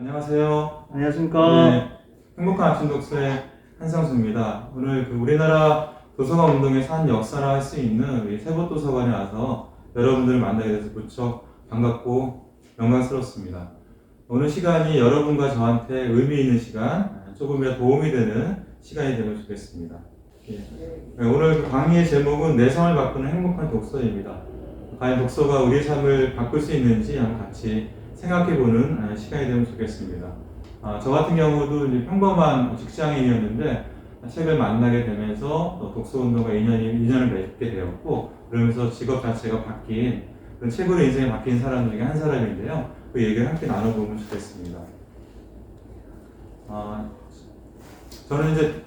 안녕하세요. 안녕하십니까. 네, 행복한 아침 독서의 한상수입니다. 오늘 우리나라 도서관 운동의 산 역사라 할 수 있는 우리 세법도서관에 와서 여러분들을 만나게 돼서 무척 반갑고 영광스럽습니다. 오늘 시간이 여러분과 저한테 의미 있는 시간, 조금이라도 도움이 되는 시간이 되면 좋겠습니다. 오늘 강의의 제목은 내 삶을 바꾸는 행복한 독서입니다. 과연 독서가 우리의 삶을 바꿀 수 있는지 한번 같이 생각해보는 시간이 되면 좋겠습니다. 저 같은 경우도 이제 평범한 직장인이었는데 책을 만나게 되면서 독서운동과 인연을 맺게 되었고, 그러면서 직업 자체가 바뀐, 그런 책으로 인생이 바뀐 사람 중에 한 사람인데요. 그 얘기를 함께 나눠보면 좋겠습니다. 저는 이제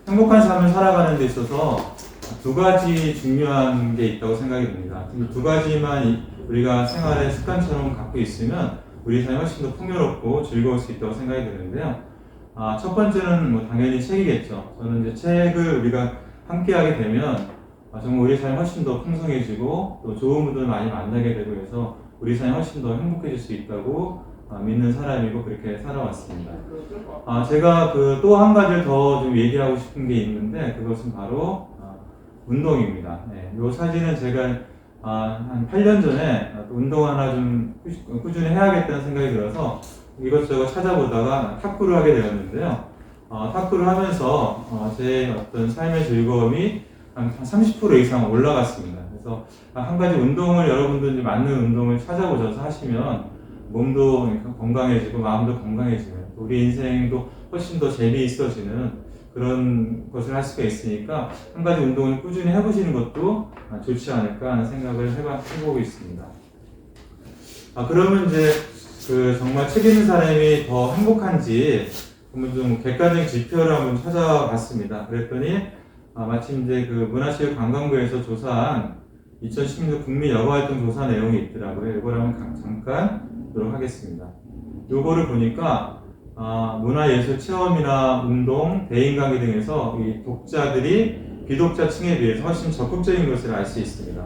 행복한 삶을 살아가는 데 있어서 두 가지 중요한 게 있다고 생각이 듭니다. 이 두 가지만 우리가 생활의 습관처럼 갖고 있으면 우리 삶이 훨씬 더 풍요롭고 즐거울 수 있다고 생각이 드는데요. 첫 번째는 당연히 책이겠죠. 저는 이제 책을 우리가 함께하게 되면 정말 우리 삶이 훨씬 더 풍성해지고 또 좋은 분들 많이 만나게 되고 해서 우리 삶이 훨씬 더 행복해질 수 있다고 믿는 사람이고 그렇게 살아왔습니다. 제가 또 한 가지를 더 좀 얘기하고 싶은 게 있는데 그것은 바로 운동입니다. 이 사진은 제가 한 8년 전에 운동 하나 좀 꾸준히 해야겠다는 생각이 들어서 이것저것 찾아보다가 탁구를 하게 되었는데요. 탁구를 하면서 제 어떤 삶의 즐거움이 한 30% 이상 올라갔습니다. 그래서 한 가지 운동을 여러분들 맞는 운동을 찾아보셔서 하시면 몸도 건강해지고 마음도 건강해지는, 우리 인생도 훨씬 더 재미있어지는 그런 것을 할 수가 있으니까 한 가지 운동을 꾸준히 해보시는 것도 좋지 않을까 하는 생각을 해보고 있습니다. 그러면 이제 정말 책 읽는 사람이 더 행복한지 한번 좀 객관적인 지표를 한번 찾아봤습니다. 그랬더니 마침 이제 문화체육관광부에서 조사한 2016 국민 여가활동 조사 내용이 있더라고요. 이걸 한번 잠깐 보도록 하겠습니다. 요거를 보니까 문화예술 체험이나 운동, 대인관계 등에서 이 독자들이 비독자층에 비해서 훨씬 적극적인 것을 알 수 있습니다.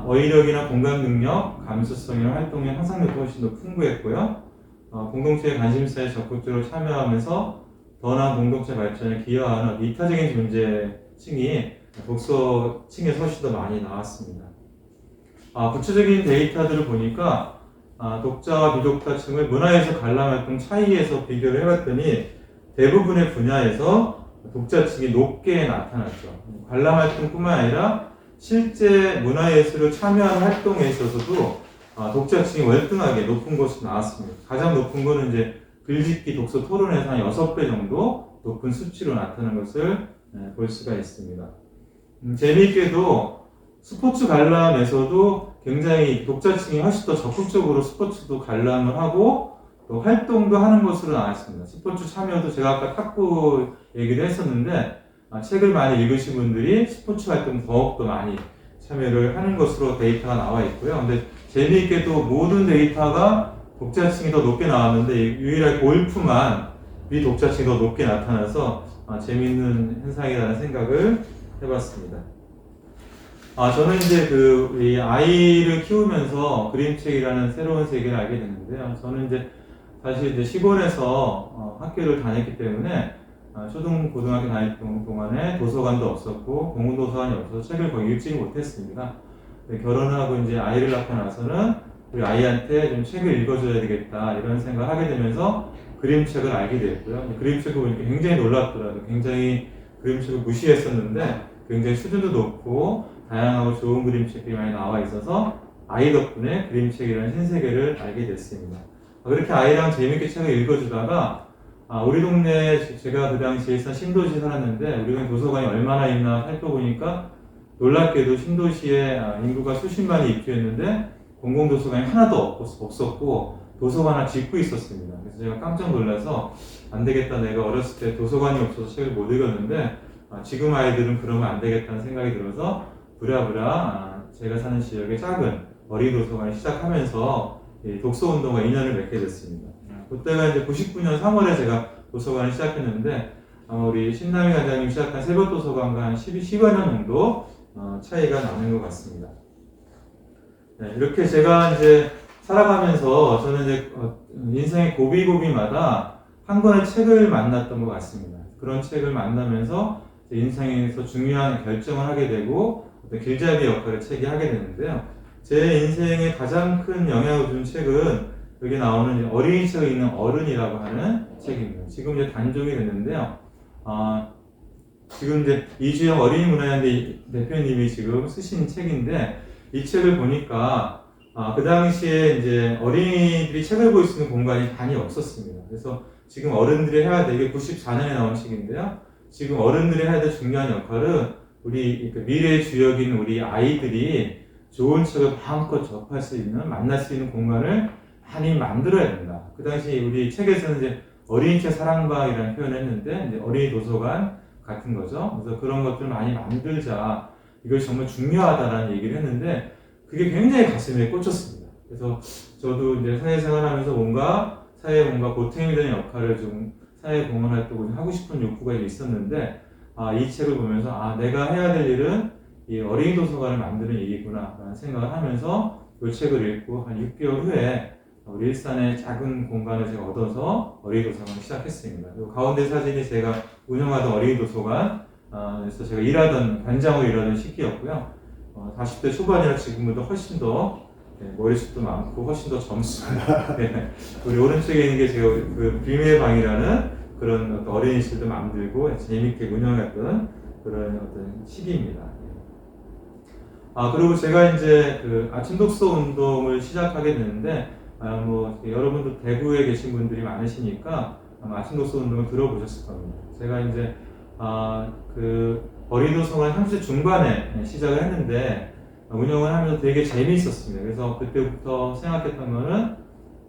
어휘력이나 공감 능력, 감수성이나 활동의 항상력도 훨씬 더 풍부했고요. 공동체의 관심사에 적극적으로 참여하면서 더 나은 공동체 발전에 기여하는 이타적인 존재층이 독서층에서 훨씬 더 많이 나왔습니다. 구체적인 데이터들을 보니까 독자와 비독자층을 문화예술 관람활동 차이에서 비교를 해봤더니 대부분의 분야에서 독자층이 높게 나타났죠. 관람활동뿐만 아니라 실제 문화예술을 참여하는 활동에 있어서도 독자층이 월등하게 높은 것이 나왔습니다. 가장 높은 거는 이제 글짓기 독서 토론에서 한 6배 정도 높은 수치로 나타나는 것을 볼 수가 있습니다. 재미있게도 스포츠 관람에서도 굉장히 독자층이 훨씬 더 적극적으로 스포츠도 관람을 하고 또 활동도 하는 것으로 나왔습니다. 스포츠 참여도 제가 아까 탁구 얘기를 했었는데 책을 많이 읽으신 분들이 스포츠 활동 더욱더 많이 참여를 하는 것으로 데이터가 나와 있고요. 근데 재미있게도 모든 데이터가 독자층이 더 높게 나왔는데 유일하게 골프만 비독자층이 더 높게 나타나서 재미있는 현상이라는 생각을 해봤습니다. 저는 이제 우리 아이를 키우면서 그림책이라는 새로운 세계를 알게 됐는데요. 저는 이제 사실 이제 시골에서 학교를 다녔기 때문에 초등, 고등학교 다닐 동안에 도서관도 없었고 공공도서관이 없어서 책을 거의 읽지 못했습니다. 결혼을 하고 이제 아이를 낳고 나서는 우리 아이한테 좀 책을 읽어줘야 되겠다 이런 생각을 하게 되면서 그림책을 알게 됐고요. 그림책을 보니까 굉장히 놀랍더라고요. 굉장히 그림책을 무시했었는데 굉장히 수준도 높고 다양하고 좋은 그림책들이 많이 나와 있어서 아이 덕분에 그림책이라는 신세계를 알게 됐습니다. 그렇게 아이랑 재밌게 책을 읽어주다가 우리 동네, 제가 그 당시에 신도시에 살았는데 우리 동네 도서관이 얼마나 있나 살펴보니까 놀랍게도 신도시에 인구가 수십만이 입주했는데 공공도서관이 하나도 없었고 도서관 하나 짓고 있었습니다. 그래서 제가 깜짝 놀라서 안 되겠다, 내가 어렸을 때 도서관이 없어서 책을 못 읽었는데 지금 아이들은 그러면 안 되겠다는 생각이 들어서 부랴부랴 제가 사는 지역에 작은 어린이 도서관을 시작하면서 독서운동과 인연을 맺게 됐습니다. 그때가 이제 99년 3월에 제가 도서관을 시작했는데 우리 신남희 관장님 시작한 새벽도서관과 한 10여 년 정도 차이가 나는 것 같습니다. 이렇게 제가 이제 살아가면서 저는 이제 인생의 고비고비마다 한 권의 책을 만났던 것 같습니다. 그런 책을 만나면서 인생에서 중요한 결정을 하게 되고 어떤 길잡이 역할을 책이 하게 되는데요. 제 인생에 가장 큰 영향을 준 책은 여기 나오는 어린이 책을 읽는 어른이라고 하는 책입니다. 지금 이제 단종이 됐는데요. 지금 이제 이주영 어린이 문화연대 대표님이 지금 쓰신 책인데 이 책을 보니까 그 당시에 이제 어린이들이 책을 볼 수 있는 공간이 많이 없었습니다. 그래서 지금 어른들이 해야 되게 94년에 나온 책인데요. 지금 어른들이 해야 될 중요한 역할은 우리 미래의 주역인 우리 아이들이 좋은 책을 마음껏 접할 수 있는, 만날 수 있는 공간을 많이 만들어야 된다. 그 당시 우리 책에서는 이제 어린이책 사랑방이라는 표현을 했는데 이제 어린이 도서관 같은 거죠. 그래서 그런 것들을 많이 만들자. 이것이 정말 중요하다라는 얘기를 했는데 그게 굉장히 가슴에 꽂혔습니다. 그래서 저도 이제 사회생활 하면서 사회에 뭔가 보탬이 되는 역할을 좀 사회 공헌 활동을 하고 싶은 욕구가 있었는데 이 책을 보면서 내가 해야 될 일은 이 어린이 도서관을 만드는 일이구나 라는 생각을 하면서 이 책을 읽고 한 6개월 후에 우리 일산의 작은 공간을 제가 얻어서 어린이 도서관을 시작했습니다. 그리고 가운데 사진이 제가 운영하던 어린이 도서관, 그래서 제가 관장으로 일하던 시기였고요. 40대 초반이라 지금보다 훨씬 더 머리숱도 많고 훨씬 더 젊습니다. 우리 오른쪽에 있는 게 제가 그 비밀의 방이라는 그런 어떤 어린이실도 만들고 재미있게 운영했던 그런 어떤 시기입니다. 그리고 제가 이제 그 아침 독서 운동을 시작하게 되는데 여러분도 대구에 계신 분들이 많으시니까 아마 아침 독서 운동을 들어보셨을 겁니다. 제가 이제 그 어린이 도서관 30대 중반에 시작을 했는데 운영을 하면서 되게 재미있었습니다. 그래서 그때부터 생각했던 거는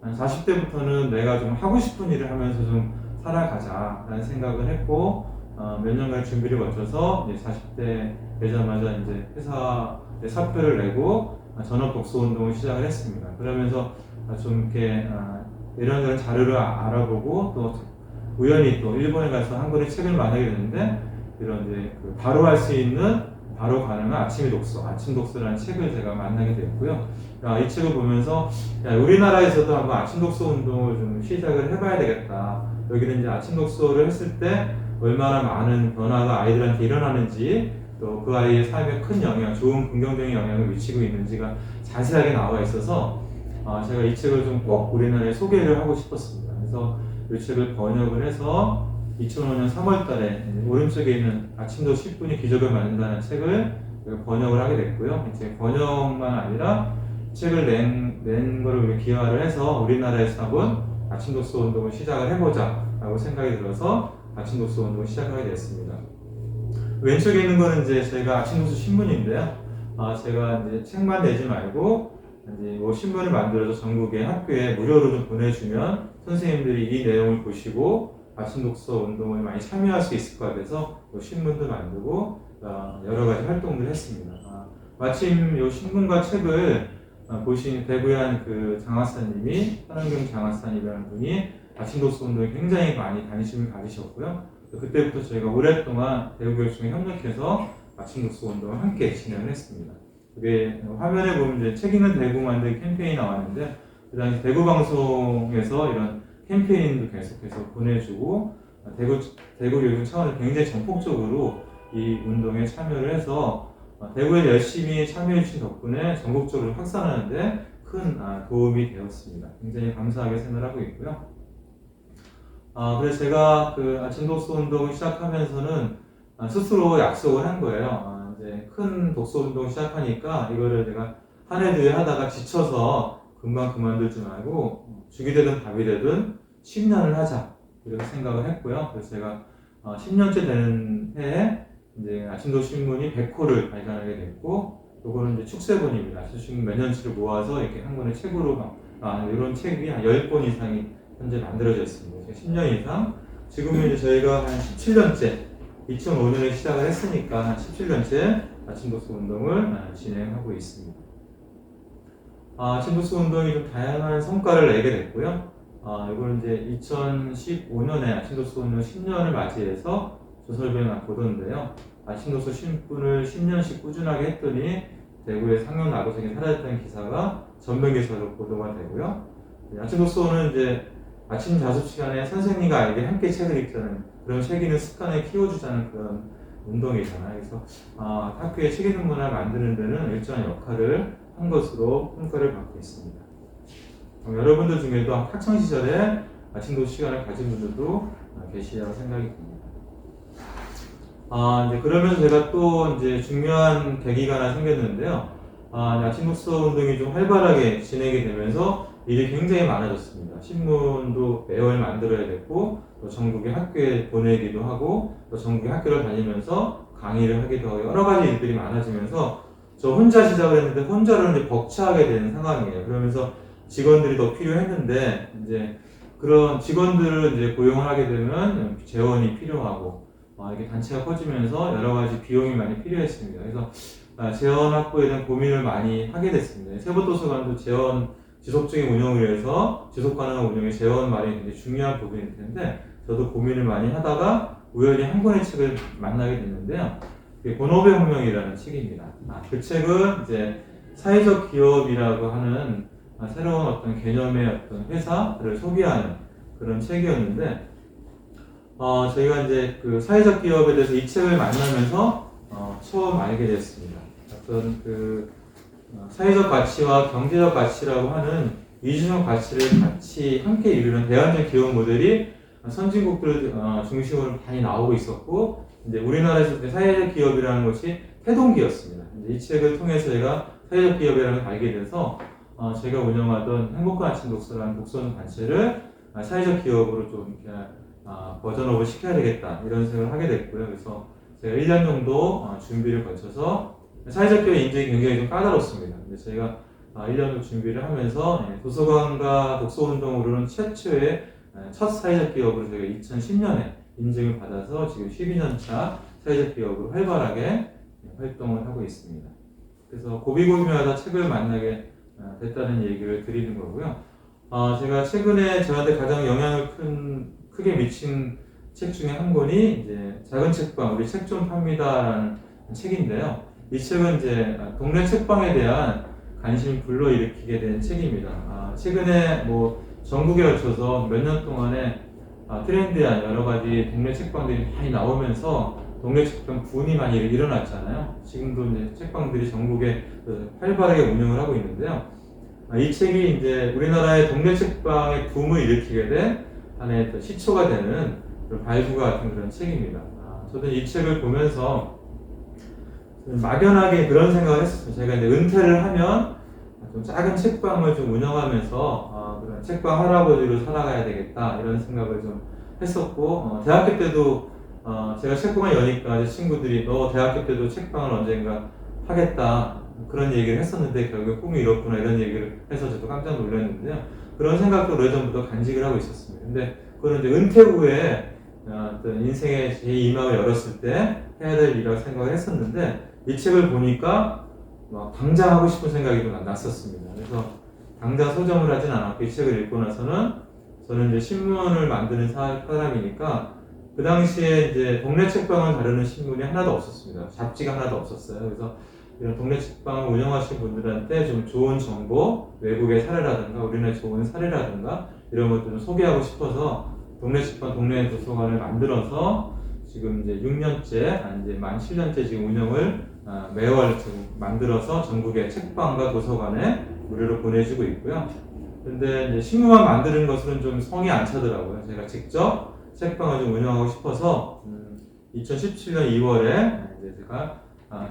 40대부터는 내가 좀 하고 싶은 일을 하면서 좀 살아가자라는 생각을 했고 몇 년간 준비를 거쳐서 이제 40대 되자마자 이제 회사에 사표를 내고 전업 독서 운동을 시작을 했습니다. 그러면서 좀 이렇게 이런저런 자료를 알아보고 또 우연히 또 일본에 가서 한 권의 책을 만나게 됐는데 이런 이제 바로 할 수 있는 바로 가능한 아침 독서라는 책을 제가 만나게 됐고요. 이 책을 보면서 우리나라에서도 한번 아침 독서 운동을 좀 시작을 해봐야 되겠다. 여기는 이제 아침 독서를 했을 때 얼마나 많은 변화가 아이들한테 일어나는지 또 그 아이의 삶에 큰 영향, 좋은 긍정적인 영향을 미치고 있는지가 자세하게 나와 있어서 제가 이 책을 좀 꼭 우리나라에 소개를 하고 싶었습니다. 그래서 이 책을 번역을 해서 2005년 3월 달에 오른쪽에 있는 아침도 10분이 기적을 만든다는 책을 번역을 하게 됐고요. 이제 번역만 아니라 책을 낸 거를 기화를 해서 우리나라에서 한번 아침 독서 운동을 시작을 해보자 라고 생각이 들어서 아침 독서 운동을 시작하게 됐습니다. 왼쪽에 있는 거는 이제 저희가 아침 독서 신문인데요. 제가 이제 책만 내지 말고 이제 신문을 만들어서 전국의 학교에 무료로 좀 보내주면 선생님들이 이 내용을 보시고 아침 독서 운동을 많이 참여할 수 있을 것 같아서 신문도 만들고 여러 가지 활동을 했습니다. 마침 이 신문과 책을 보신 대구의 한 그 장학사님이 한원경 장학사님이라는 분이 아침 독서 운동에 굉장히 많이 관심을 가지셨고요. 그때부터 저희가 오랫동안 대구교육청에 협력해서 아침 독서 운동을 함께 진행을 했습니다. 그게 화면에 보면 이제 책 읽는 대구 만들기 캠페인이 나왔는데 그 당시 대구 방송에서 이런 캠페인도 계속해서 보내주고 대구교육청 차원에서 굉장히 전폭적으로 이 운동에 참여를 해서 대구에 열심히 참여해 주신 덕분에 전국적으로 확산하는데 큰 도움이 되었습니다. 굉장히 감사하게 생각하고 있고요. 그래서 제가 그 아침 독서 운동을 시작하면서는 스스로 약속을 한 거예요. 이제 큰 독서 운동 시작하니까 이거를 내가 한 해 두 해 하다가 지쳐서 금방 그만두지 말고 죽이 되든 밥이 되든 10년을 하자 이렇게 생각을 했고요. 그래서 제가 10년째 되는 해에 이제 아침독서 신문이 100호를 발간하게 됐고, 요거는 이제 축세본입니다. 아침신문 몇 년치를 모아서 이렇게 한 권의 책으로 이런 책이 한 10권 이상이 현재 만들어져 있습니다. 10년 이상. 지금은 이제 저희가 한 17년째, 2005년에 시작을 했으니까 한 17년째 아침독서 운동을 진행하고 있습니다. 아침독서 운동이 좀 다양한 성과를 내게 됐고요. 이거는 이제 2015년에 아침독서 운동 10년을 맞이해서 조설병을 보던데요. 아침독서 신분을 10년씩 꾸준하게 했더니 대구의 상용 낙오생이 사라졌다는 기사가 전면기사로 보도가 되고요. 아침 독서는 이제 아침 자습 시간에 선생님과 아이들이 함께 책을 읽자는 그런 책 읽는 습관을 키워주자는 그런 운동이잖아요. 그래서 학교에 책 읽는 문화를 만드는 데는 일정한 역할을 한 것으로 평가를 받고 있습니다. 여러분들 중에도 학창 시절에 아침 독서 시간을 가진 분들도 계시리라고 생각이 듭니다. 이제 그러면서 제가 또 이제 중요한 계기가 하나 생겼는데요. 아침 독서 운동이 좀 활발하게 진행이 되면서 일이 굉장히 많아졌습니다. 신문도 매월 만들어야 됐고, 또 전국의 학교에 보내기도 하고, 또 전국의 학교를 다니면서 강의를 하기도 하고, 여러 가지 일들이 많아지면서 저 혼자 시작을 했는데 혼자로 이제 벅차게 되는 상황이에요. 그러면서 직원들이 더 필요했는데, 이제 그런 직원들을 이제 고용을 하게 되면 재원이 필요하고, 이게 단체가 커지면서 여러 가지 비용이 많이 필요했습니다. 그래서 재원 확보에 대한 고민을 많이 하게 됐습니다. 세부도서관도 재원 지속적인 운영을 위해서 지속 가능한 운영에 재원 마련이 굉장히 중요한 부분일 텐데 저도 고민을 많이 하다가 우연히 한 권의 책을 만나게 됐는데요. 본업의 혁명이라는 책입니다. 그 책은 이제 사회적 기업이라고 하는 새로운 어떤 개념의 어떤 회사를 소개하는 그런 책이었는데 저희가 이제 그 사회적 기업에 대해서 이 책을 만나면서 처음 알게 됐습니다. 어떤 그 사회적 가치와 경제적 가치라고 하는 이중적 가치를 같이 함께 이루는 대안적 기업 모델이 선진국들 중심으로 많이 나오고 있었고, 이제 우리나라에서 사회적 기업이라는 것이 태동기였습니다. 이 책을 통해서 제가 사회적 기업이라는 걸 알게 돼서 제가 운영하던 행복한 아침 독서라는 독서 단체를 사회적 기업으로 좀 버전업을 시켜야 되겠다 이런 생각을 하게 됐고요. 그래서 제가 1년 정도 준비를 거쳐서 사회적 기업 인증이 굉장히 좀 까다롭습니다. 근데 저희가 1년을 준비를 하면서 도서관과 독서운동으로는 최초의 첫 사회적 기업으로 저희가 2010년에 인증을 받아서 지금 12년차 사회적 기업으로 활발하게 활동을 하고 있습니다. 그래서 고비고비마다 책을 만나게 됐다는 얘기를 드리는 거고요. 제가 최근에 저한테 가장 영향을 크게 미친 책 중에 한 권이 이제 작은 책방 우리 책 좀 팝니다라는 책인데요. 이 책은 이제 동네 책방에 대한 관심을 불러일으키게 된 책입니다. 최근에 뭐 전국에 걸쳐서 몇 년 동안에 트렌디한 여러 가지 동네 책방들이 많이 나오면서 동네 책방 붐이 많이 일어났잖아요. 지금도 이제 책방들이 전국에 활발하게 운영을 하고 있는데요. 이 책이 이제 우리나라의 동네 책방의 붐을 일으키게 된 하나의 시초가 되는 발구가 같은 그런 책입니다. 저도 이 책을 보면서 막연하게 그런 생각을 했었어요. 제가 이제 은퇴를 하면 좀 작은 책방을 좀 운영하면서 그런 책방 할아버지로 살아가야 되겠다 이런 생각을 좀 했었고 대학교 때도 제가 책방을 여니까 친구들이 너 대학교 때도 책방을 언젠가 하겠다 그런 얘기를 했었는데 결국 꿈이 이렇구나 이런 얘기를 해서 저도 깜짝 놀랐는데요. 그런 생각도 오래전부터 간직을 하고 있었습니다. 근데 그거는 이제 은퇴 후에 어떤 인생의 제2막을 열었을 때 해야 될 일이라고 생각을 했었는데 이 책을 보니까 막 당장 하고 싶은 생각이 좀 났었습니다. 그래서 당장 서점을 하진 않았고 이 책을 읽고 나서는 저는 이제 신문을 만드는 사람이니까 그 당시에 이제 동네 책방을 다루는 신문이 하나도 없었습니다. 잡지가 하나도 없었어요. 그래서 이런 동네 책방을 운영하시는 분들한테 좀 좋은 정보, 외국의 사례라든가 우리나라의 좋은 사례라든가 이런 것들을 소개하고 싶어서 동네 책방, 동네 도서관을 만들어서 지금 이제 6년째, 이제 만 7년째 지금 운영을 매월 지금 만들어서 전국의 책방과 도서관에 무료로 보내주고 있고요. 근데 이제 신문만 만드는 것은 좀 성이 안 차더라고요. 제가 직접 책방을 좀 운영하고 싶어서 2017년 2월에 이제 제가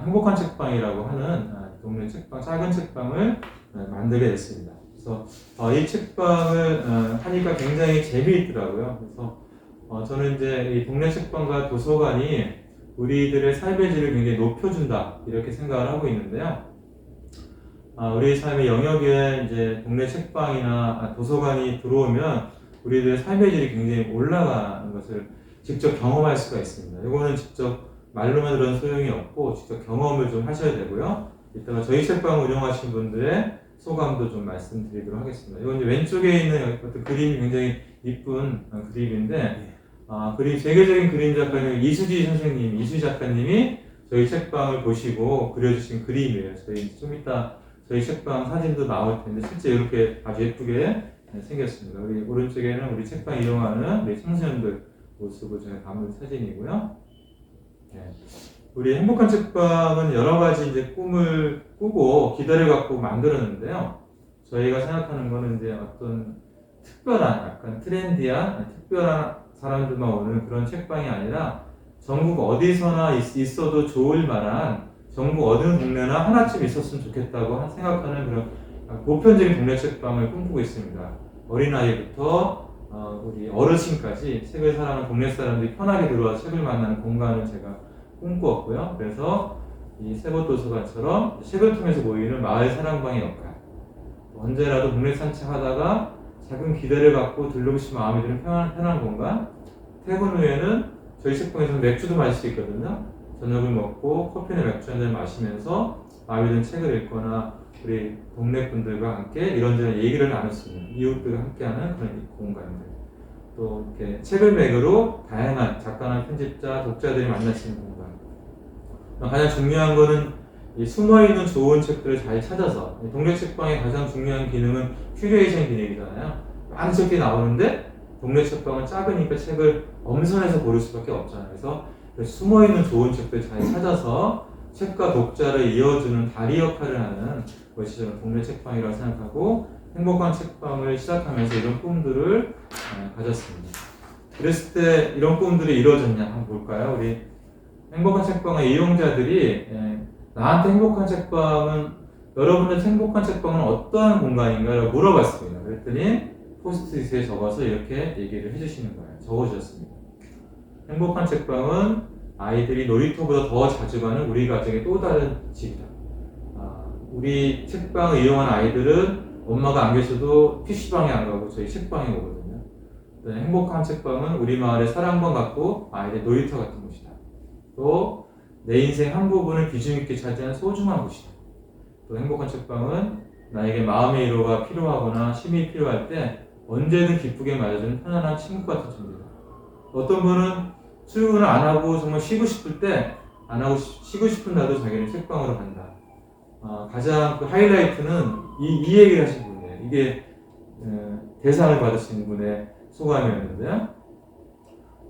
행복한 책방이라고 하는 동네 책방, 작은 책방을 만들게 됐습니다. 그래서 이 책방을 하니까 굉장히 재미있더라고요. 그래서 저는 이제 이 동네 책방과 도서관이 우리들의 삶의 질을 굉장히 높여준다 이렇게 생각을 하고 있는데요. 우리 삶의 영역에 이제 동네 책방이나 도서관이 들어오면 우리들의 삶의 질이 굉장히 올라가는 것을 직접 경험할 수가 있습니다. 이거는 직접 말로만 들은 소용이 없고 직접 경험을 좀 하셔야 되고요. 이따가 저희 책방 운영하신 분들의 소감도 좀 말씀드리도록 하겠습니다. 이건 이제 왼쪽에 있는 어떤 그림이 굉장히 이쁜 그림인데 그림 세계적인 그림 작가님 이수지 작가님이 저희 책방을 보시고 그려주신 그림이에요. 저희 좀 이따 저희 책방 사진도 나올 텐데 실제 이렇게 아주 예쁘게 생겼습니다. 우리 오른쪽에는 우리 책방 이용하는 우리 청소년들 모습을 제가 담은 사진이고요. 네. 우리 행복한 책방은 여러 가지 이제 꿈을 꾸고 기대를 갖고 만들었는데요. 저희가 생각하는 거는 이제 어떤 특별한, 약간 트렌디한, 특별한 사람들만 오는 그런 책방이 아니라 전국 어디서나 있어도 좋을 만한, 전국 어느 동네나 하나쯤 있었으면 좋겠다고 생각하는 그런 보편적인 동네 책방을 꿈꾸고 있습니다. 어린아이부터 우리 어르신까지 책을 사랑하는 동네 사람들이 편하게 들어와서 책을 만나는 공간을 제가 꿈꾸었고요. 그래서 이 새곳도서관처럼 책을 통해서 모이는 마을 사랑방의 역할, 언제라도 동네 산책하다가 작은 기대를 갖고 들르고 싶은 마음이 드는 편한 공간, 퇴근 후에는 저희 책방에서는 맥주도 마실 수 있거든요. 저녁을 먹고 커피나 맥주 한잔 마시면서 마음에 드는 책을 읽거나 우리 동네 분들과 함께 이런저런 얘기를 나눌 수 있는, 이웃들과 함께하는 그런 공간들, 또 이렇게 책을 매개로 다양한 작가나 편집자, 독자들이 만날 수 있는 공간. 가장 중요한 거는 이 숨어있는 좋은 책들을 잘 찾아서, 동네 책방의 가장 중요한 기능은 큐레이션 기능이잖아요. 많은 책들이 나오는데 동네 책방은 작으니까 책을 엄선해서 고를 수밖에 없잖아요. 그래서 숨어있는 좋은 책들 잘 찾아서 책과 독자를 이어주는 다리 역할을 하는 것이 저는 동네 책방이라고 생각하고, 행복한 책방을 시작하면서 이런 꿈들을 가졌습니다. 그랬을 때 이런 꿈들이 이루어졌냐 한번 볼까요? 우리 행복한 책방의 이용자들이 나한테 행복한 책방은, 여러분의 행복한 책방은 어떠한 공간인가를 물어봤습니다. 그랬더니 포스트잇에 적어서 이렇게 얘기를 해주시는 거예요. 적어주셨습니다. 행복한 책방은 아이들이 놀이터보다 더 자주 가는 우리 가정의 또 다른 집이다. 우리 책방을 이용한 아이들은 엄마가 안 계셔도 PC방에 안 가고 저희 책방에 오거든요. 행복한 책방은 우리 마을의 사랑방 같고 아이들 놀이터 같은 곳이다. 또 내 인생 한 부분을 비중 있게 차지하는 소중한 곳이다. 또 행복한 책방은 나에게 마음의 위로가 필요하거나 쉼이 필요할 때 언제든 기쁘게 맞아주는 편안한 친구 같은 존재다. 어떤 분은 출근을 안 하고 정말 쉬고 싶을 때 안 하고 쉬고 싶은 날도 자기는 책방으로 간다. 가장 그 하이라이트는 이 얘기를 하신 분이에요. 이게 대상을 받으신 분의 소감이었는데요.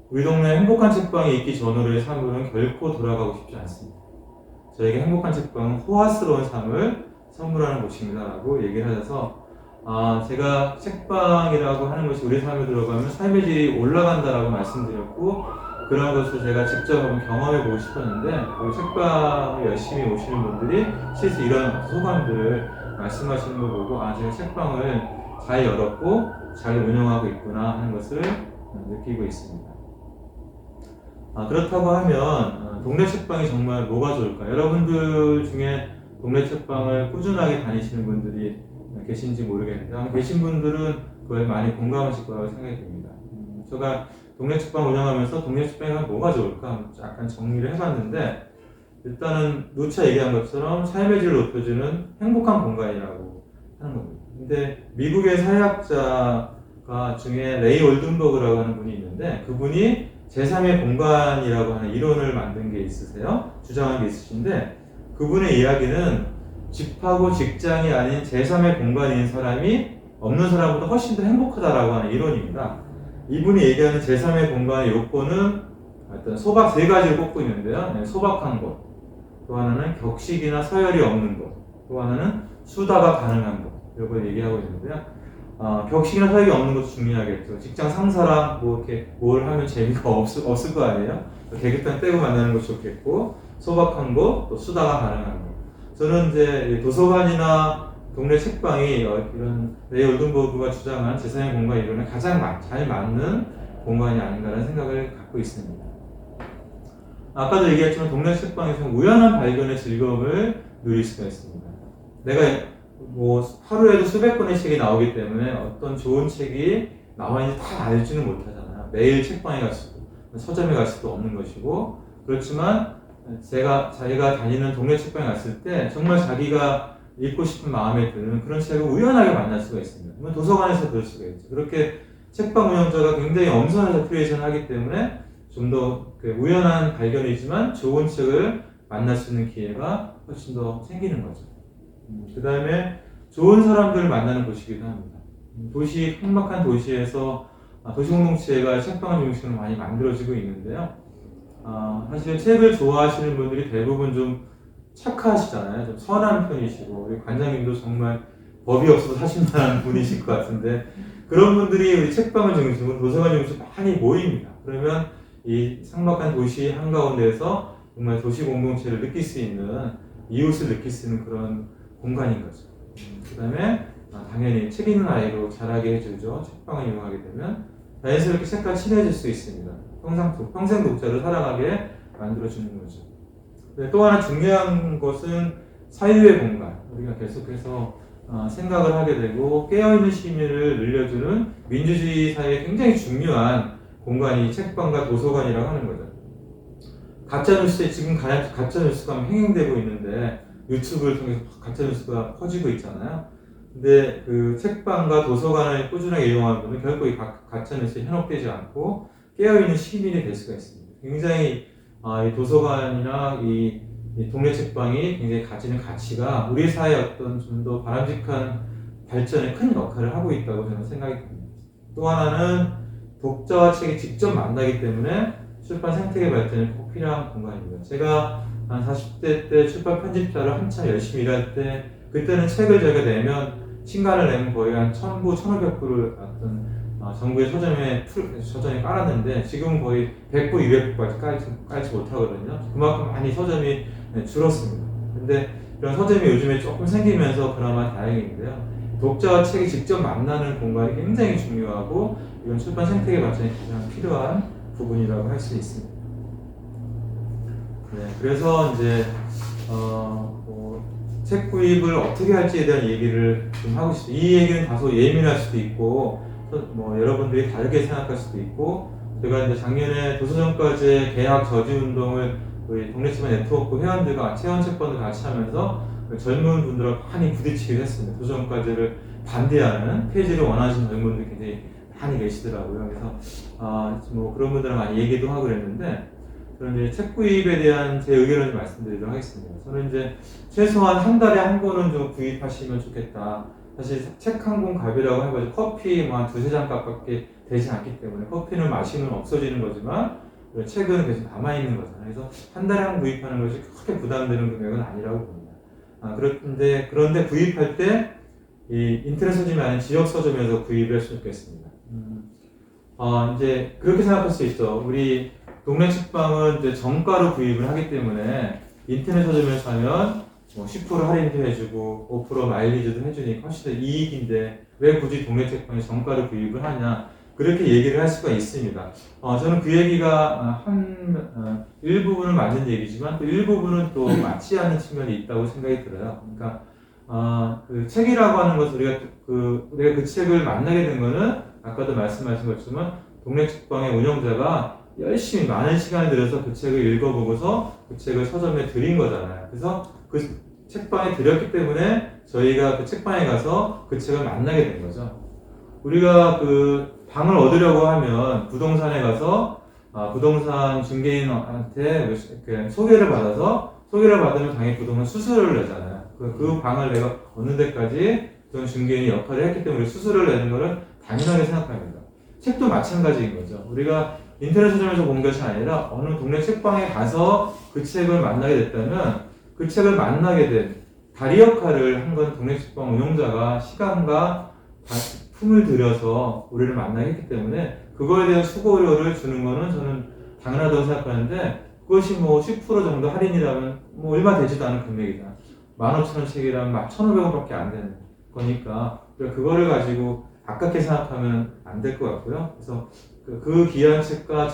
우리 동네에 행복한 책방이 있기 전으로의 삶으로는 결코 돌아가고 싶지 않습니다. 저에게 행복한 책방은 호화스러운 삶을 선물하는 곳입니다 라고 얘기를 하셔서, 제가 책방이라고 하는 것이 우리 삶에 들어가면 삶의 질이 올라간다라고 말씀드렸고, 그런 것을 제가 직접 한번 경험해 보고 싶었는데, 그 책방을 열심히 오시는 분들이 실제 이런 소감들을 말씀하시는 걸 보고, 제가 책방을 잘 열었고 잘 운영하고 있구나 하는 것을 느끼고 있습니다. 그렇다고 하면 동네 책방이 정말 뭐가 좋을까? 여러분들 중에 동네 책방을 꾸준하게 다니시는 분들이 계신지 모르겠는데, 아마 계신 분들은 그걸 많이 공감하실 거라고 생각이 듭니다. 제가 동네 책방 운영하면서 동네 책방이 뭐가 좋을까? 약간 정리를 해봤는데, 일단은 누차 얘기한 것처럼 삶의 질을 높여주는 행복한 공간이라고 하는 겁니다. 근데 미국의 사회학자가 중에 레이 올든버그라고 하는 분이 있는데, 그분이 제3의 공간이라고 하는 이론을 만든 게 있으세요? 주장한 게 있으신데, 그분의 이야기는 집하고 직장이 아닌 제3의 공간인 사람이 없는 사람보다 훨씬 더 행복하다라고 하는 이론입니다. 이분이 얘기하는 제3의 공간의 요건은 어떤 소박 세 가지를 꼽고 있는데요. 소박한 곳, 또 하나는 격식이나 서열이 없는 곳, 또 하나는 수다가 가능한 곳, 이걸 얘기하고 있는데요. 격식이나 서열이 없는 것도 중요하겠죠. 직장 상사랑 뭐 이렇게 뭘 하면 재미가 없을 거 아니에요? 계급장 떼고 만나는 것이 좋겠고, 소박한 곳, 또 수다가 가능한 곳. 저는 이제 도서관이나 동네 책방이 이런 레이 올든버그가 주장한 제3의 공간 이론에 가장 잘 맞는 공간이 아닌가라는 생각을 갖고 있습니다. 아까도 얘기했지만 동네 책방에서 우연한 발견의 즐거움을 누릴 수가 있습니다. 내가 뭐 하루에도 수백 권의 책이 나오기 때문에 어떤 좋은 책이 나와 있는지 다 알지는 못하잖아요. 매일 책방에 갈 수도, 서점에 갈 수도 없는 것이고, 그렇지만 자기가 다니는 동네 책방에 갔을 때 정말 자기가 읽고 싶은 마음에 드는 그런 책을 우연하게 만날 수가 있습니다. 그러면 도서관에서 그럴 수가 있죠. 그렇게 책방 운영자가 굉장히 엄선해서 큐레이션을 하기 때문에 좀 더 우연한 발견이지만 좋은 책을 만날 수 있는 기회가 훨씬 더 생기는 거죠. 그 다음에 좋은 사람들을 만나는 곳이기도 합니다. 도시, 험악한 도시에서 도시공동체가 책방을 중심으로 많이 만들어지고 있는데요. 사실 책을 좋아하시는 분들이 대부분 좀 착하시잖아요. 좀 선한 편이시고, 우리 관장님도 정말 법이 없어서 사신다는 분이실 것 같은데, 그런 분들이 우리 책방을 중심으로 도서관 중심으로 많이 모입니다. 그러면 이 삭막한 도시 한가운데에서 정말 도시 공동체를 느낄 수 있는, 이웃을 느낄 수 있는 그런 공간인 거죠. 그 다음에 당연히 책 읽는 아이로 자라게 해주죠. 책방을 이용하게 되면 자연스럽게 책과 친해질 수 있습니다. 평생 독자를 살아가게 만들어주는 거죠. 또 하나 중요한 것은 사유의 공간. 우리가 계속해서 생각을 하게 되고 깨어있는 심리를 늘려주는 민주주의 사회에 굉장히 중요한 공간이 책방과 도서관이라고 하는 거죠. 가짜뉴스에 지금 가짜뉴스가 행행되고 있는데 유튜브를 통해서 가짜뉴스가 퍼지고 있잖아요. 근데 그 책방과 도서관을 꾸준하게 이용하는 분은 결코 이 가짜뉴스에 현혹되지 않고 깨어있는 시민이 될 수가 있습니다. 굉장히 이 도서관이나 이 동네 책방이 굉장히 가지는 가치가 우리 사회의 어떤 좀 더 바람직한 발전에 큰 역할을 하고 있다고 저는 생각이 듭니다. 또 하나는 독자와 책이 직접 만나기 때문에 출판 생태계 발전에 꼭 필요한 공간입니다. 제가 한 40대 때 출판 편집자를 한참 열심히 일할 때 그때는 책을 저희가 내면 신간을 내면 거의 한 1000부, 1500부를 어떤 정부의 서점에 깔았는데 지금은 거의 100부, 200부까지 깔지 못하거든요. 그만큼 많이 서점이 줄었습니다. 근데 이런 서점이 요즘에 조금 생기면서 그나마 다행인데요. 독자와 책이 직접 만나는 공간이 굉장히 중요하고 이건 출판 생태계 발전에 가장 필요한 부분이라고 할 수 있습니다. 네, 그래서 이제 책 구입을 어떻게 할지에 대한 얘기를 좀 하고 싶습니다. 이 얘기는 다소 예민할 수도 있고 여러분들이 다르게 생각할 수도 있고 제가 이제 작년에 도서정가제 개학 저지 운동을 우리 동네 책방 네트워크 회원들과 체험 책방을 같이 하면서 젊은 분들과 많이 부딪히기도 했습니다. 도서정가제를 반대하는 폐지를 원하시는 젊은 분들이 굉장히 많이 계시더라고요. 그래서 그런 분들랑 많이 얘기도 하고 그랬는데 저는 이제 책 구입에 대한 제 의견을 좀 말씀드리도록 하겠습니다. 저는 이제 최소한 한 달에 한 권은 좀 구입하시면 좋겠다. 사실 책 한 권 값이라고 해봐도 커피 한 두세 잔 값밖에 되지 않기 때문에 커피는 마시면 없어지는 거지만 책은 계속 남아있는 거잖아요. 그래서 한 달에 한 구입하는 것이 크게 부담되는 금액은 아니라고 봅니다. 그런데 구입할 때 이 인터넷 서점이 아닌 지역 서점에서 구입을 했으면 좋겠습니다. 이제 그렇게 생각할 수 있어. 우리 동네 책방은 이제 정가로 구입을 하기 때문에 인터넷 서점에서 사면 10% 할인도 해주고 5% 마일리지도 해주니까 훨씬 더 이익인데 왜 굳이 동네 책방에 정가로 구입을 하냐 그렇게 얘기를 할 수가 있습니다. 저는 그 얘기가 일부분은 맞는 얘기지만 또 일부분은 또 맞지 않는 측면이 있다고 생각이 들어요. 그러니까 그 책이라고 하는 것을 우리가 그 책을 만나게 된 거는 아까도 말씀하신 것처럼 동네 책방의 운영자가 열심히 많은 시간을 들여서 그 책을 읽어보고서 그 책을 서점에 드린 거잖아요. 그래서 그 책방에 드렸기 때문에 저희가 그 책방에 가서 그 책을 만나게 된 거죠. 우리가 그 방을 얻으려고 하면 부동산에 가서 부동산 중개인한테 소개를 받으면 당연히 부동산 수수료를 내잖아요. 그 방을 내가 얻는 데까지 그런 중개인이 역할을 했기 때문에 수수료를 내는 것은 당연하게 생각합니다. 책도 마찬가지인 거죠. 우리가 인터넷 서점에서 본 것이 아니라 어느 동네 책방에 가서 그 책을 만나게 됐다면 그 책을 만나게 된 다리 역할을 한 건 동네 책방 운영자가 시간과 품을 들여서 우리를 만나게 했기 때문에 그거에 대한 수고료를 주는 거는 저는 당연하다고 생각하는데 그것이 10% 정도 할인이라면 얼마 되지도 않은 금액이다. 15,000원 책이라면 1,500원밖에 안 되는 거니까 그거를 가지고 아깝게 생각하면 안 될 것 같고요. 그래서 그 귀한 책과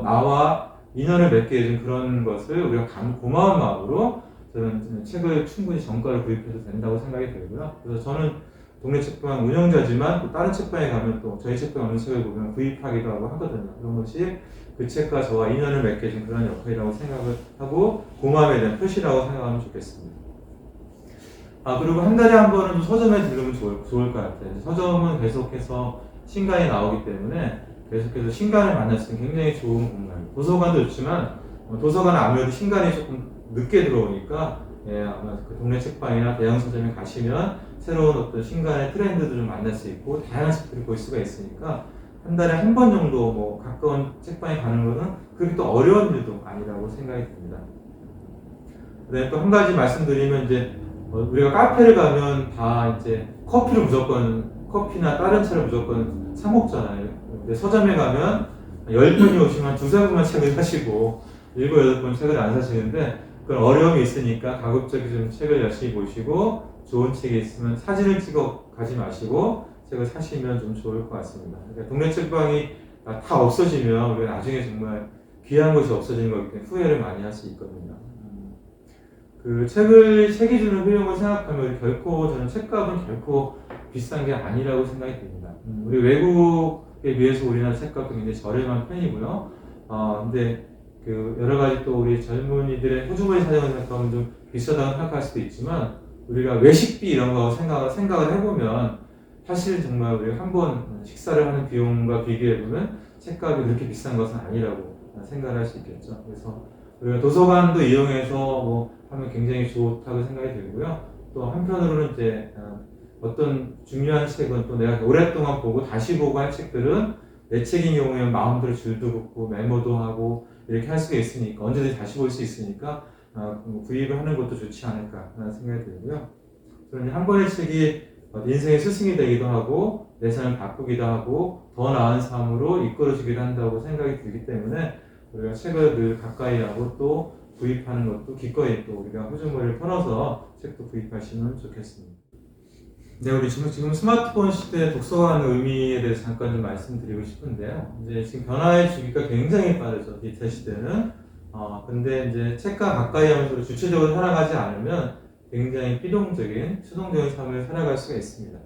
나와 인연을 맺게 해준 그런 것을 우리가 고마운 마음으로 저는 책을 충분히 정가를 구입해도 된다고 생각이 들고요. 그래서 저는 동네 책방 운영자지만 또 다른 책방에 가면 또 저희 책방에 없는 책을 보면 구입하기도 하고 하거든요. 그런 것이 그 책과 저와 인연을 맺게 해준 그런 역할이라고 생각을 하고 고마움에 대한 표시라고 생각하면 좋겠습니다. 그리고 한 달에 한 번은 좀 서점에 들르면 좋을 것 같아요. 서점은 계속해서 신간이 나오기 때문에 계속해서 신간을 만날 수 있는 굉장히 좋은 공간이에요. 도서관도 좋지만 도서관은 아무래도 신간이 조금 늦게 들어오니까 아마 그 동네 책방이나 대형 서점에 가시면 새로운 어떤 신간의 트렌드도 좀 만날 수 있고 다양한 책들을 볼 수가 있으니까 한 달에 한 번 정도 뭐 가까운 책방에 가는 것은 그렇게 또 어려운 일도 아니라고 생각이 듭니다. 그다음에 또 한 가지 말씀드리면 이제 우리가 카페를 가면 다 이제 커피를 무조건 커피나 다른 차를 무조건 사 먹잖아요. 근데 서점에 가면 10분이 오시면 두세 분만 책을 사시고 7, 8번 책을 안 사시는데 그런 어려움이 있으니까 가급적이 좀 책을 열심히 보시고 좋은 책이 있으면 사진을 찍어 가지 마시고 책을 사시면 좀 좋을 것 같습니다. 그러니까 동네 책방이 다 없어지면 우리가 나중에 정말 귀한 것이 없어지는 거기 때문에 후회를 많이 할 수 있거든요. 그 책이 주는 효용을 생각하면 결코 저는 책값은 결코 비싼 게 아니라고 생각이 듭니다. 우리 외국에 비해서 우리나라 책값도 굉장히 저렴한 편이고요. 근데 그 여러 가지 또 우리 젊은이들의 호주머니 사정을 생각하면 좀 비싸다고 생각할 수도 있지만 우리가 외식비 이런 거 생각을 해보면 사실 정말 우리가 한번 식사를 하는 비용과 비교해보면 책값이 그렇게 비싼 것은 아니라고 생각을 할 수 있겠죠. 그래서 우리가 도서관도 이용해서 뭐 하면 굉장히 좋다고 생각이 들고요. 또 한편으로는 이제 어떤 중요한 책은 또 내가 오랫동안 보고 다시 보고 할 책들은 내 책인 경우에는 마음대로 줄도 긋고 메모도 하고 이렇게 할 수가 있으니까 언제든지 다시 볼 수 있으니까 구입을 하는 것도 좋지 않을까라는 생각이 들고요. 저는 한 권의 책이 인생의 스승이 되기도 하고 내 삶을 바꾸기도 하고 더 나은 삶으로 이끌어주기도 한다고 생각이 들기 때문에 우리가 책을 늘 가까이 하고 또 구입하는 것도 기꺼이 또 우리가 호주머니를 털어서 책도 구입하시면 좋겠습니다. 네, 우리 지금 스마트폰 시대 독서관 의미에 대해서 잠깐 좀 말씀드리고 싶은데요. 이제 지금 변화의 주기가 굉장히 빠르죠. 디지털 시대는. 근데 이제 책과 가까이 하면서 주체적으로 살아가지 않으면 굉장히 피동적인, 수동적인 삶을 살아갈 수가 있습니다.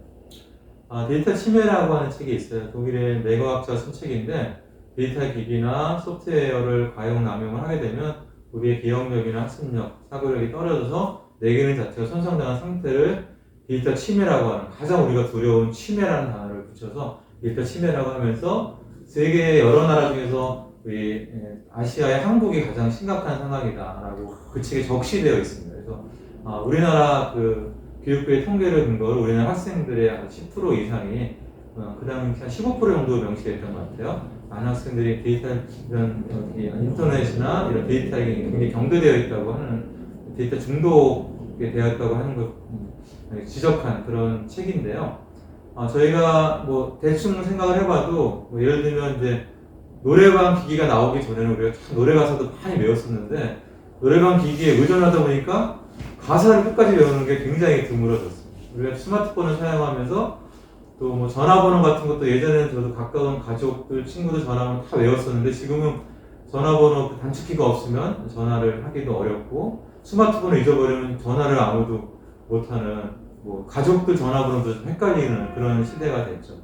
디지털 치매라고 하는 책이 있어요. 독일의 뇌과학자가 쓴 책인데 디지털 기기나 소프트웨어를 과용 남용을 하게 되면 우리의 기억력이나 학습력, 사고력이 떨어져서 뇌 기능 자체가 손상당한 상태를 디지털 치매라고 하는 가장 우리가 두려운 치매라는 단어를 붙여서 디지털 치매라고 하면서 세계 여러 나라 중에서 우리 아시아의 한국이 가장 심각한 상황이다라고 그 책에 적시되어 있습니다. 그래서 우리나라 그 교육부의 통계를 근거로 우리나라 학생들의 10% 이상이 그 당시 한 15% 정도 명시되어 있던 것 같아요. 많은 학생들이 디지털 이런 인터넷이나 이런 디지털에 굉장히 경도되어 있다고 하는 디지털 중독에 되었다고 하는 것 지적한 그런 책인데요. 저희가 뭐 대충 생각을 해봐도 뭐 예를 들면 이제 노래방 기기가 나오기 전에는 우리가 참 노래 가사도 많이 외웠었는데 노래방 기기에 의존하다 보니까 가사를 끝까지 외우는 게 굉장히 드물어졌어요. 우리가 스마트폰을 사용하면서 또 뭐 전화번호 같은 것도 예전에는 저도 가까운 가족들, 친구들 전화번호 다 외웠었는데 지금은 전화번호 그 단축키가 없으면 전화를 하기도 어렵고 스마트폰을 잊어버리면 전화를 아무도 못하는 뭐 가족들 전화번호도 좀 헷갈리는 그런 시대가 됐죠.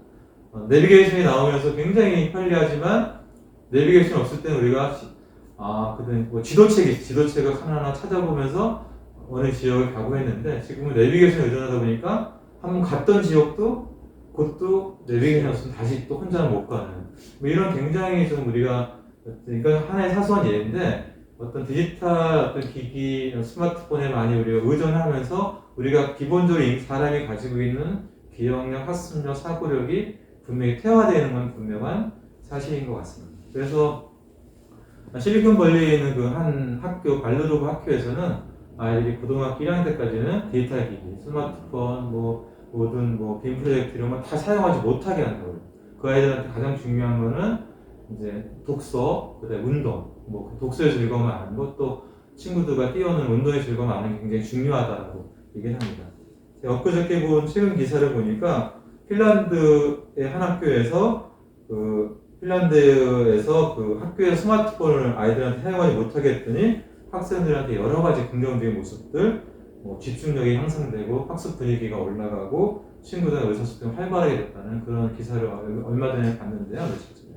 내비게이션이 나오면서 굉장히 편리하지만 내비게이션 없을 때는 우리가 그때 뭐 지도책을 하나하나 찾아보면서 어느 지역을 가고 했는데 지금은 내비게이션에 의존하다 보니까 한번 갔던 지역도 그것도 내비게이션 없으면 다시 또 혼자는 못 가는 뭐 이런 굉장히 좀 우리가 이건 하나의 사소한 예인데 어떤 디지털 어떤 기기 스마트폰에 많이 우리가 의존하면서 우리가 기본적으로 사람이 가지고 있는 기억력, 학습력, 사고력이 분명히 퇴화되는 건 분명한 사실인 것 같습니다. 그래서 실리콘밸리에 있는 그 한 학교 발르로브 학교에서는 아이들이 고등학교 1학년 때까지는 디지털 기기, 스마트폰, 모든 빔 프로젝트 이런 거 다 사용하지 못하게 한다고요. 그 아이들한테 가장 중요한 거는 이제 독서, 그다음에 운동, 독서의 즐거움을 아는 것, 또 친구들과 뛰어노는 운동의 즐거움을 아는 게 굉장히 중요하다고 얘기를 합니다. 제가 엊그저께 본 최근 기사를 보니까 핀란드의 한 학교에서 핀란드에서 그 학교에 스마트폰을 아이들한테 사용하지 못하게 했더니 학생들한테 여러 가지 긍정적인 모습들, 집중력이 향상되고 학습 분위기가 올라가고 친구들과 의사소통이 활발하게 됐다는 그런 기사를 얼마 전에 봤는데요. 며칠 전에.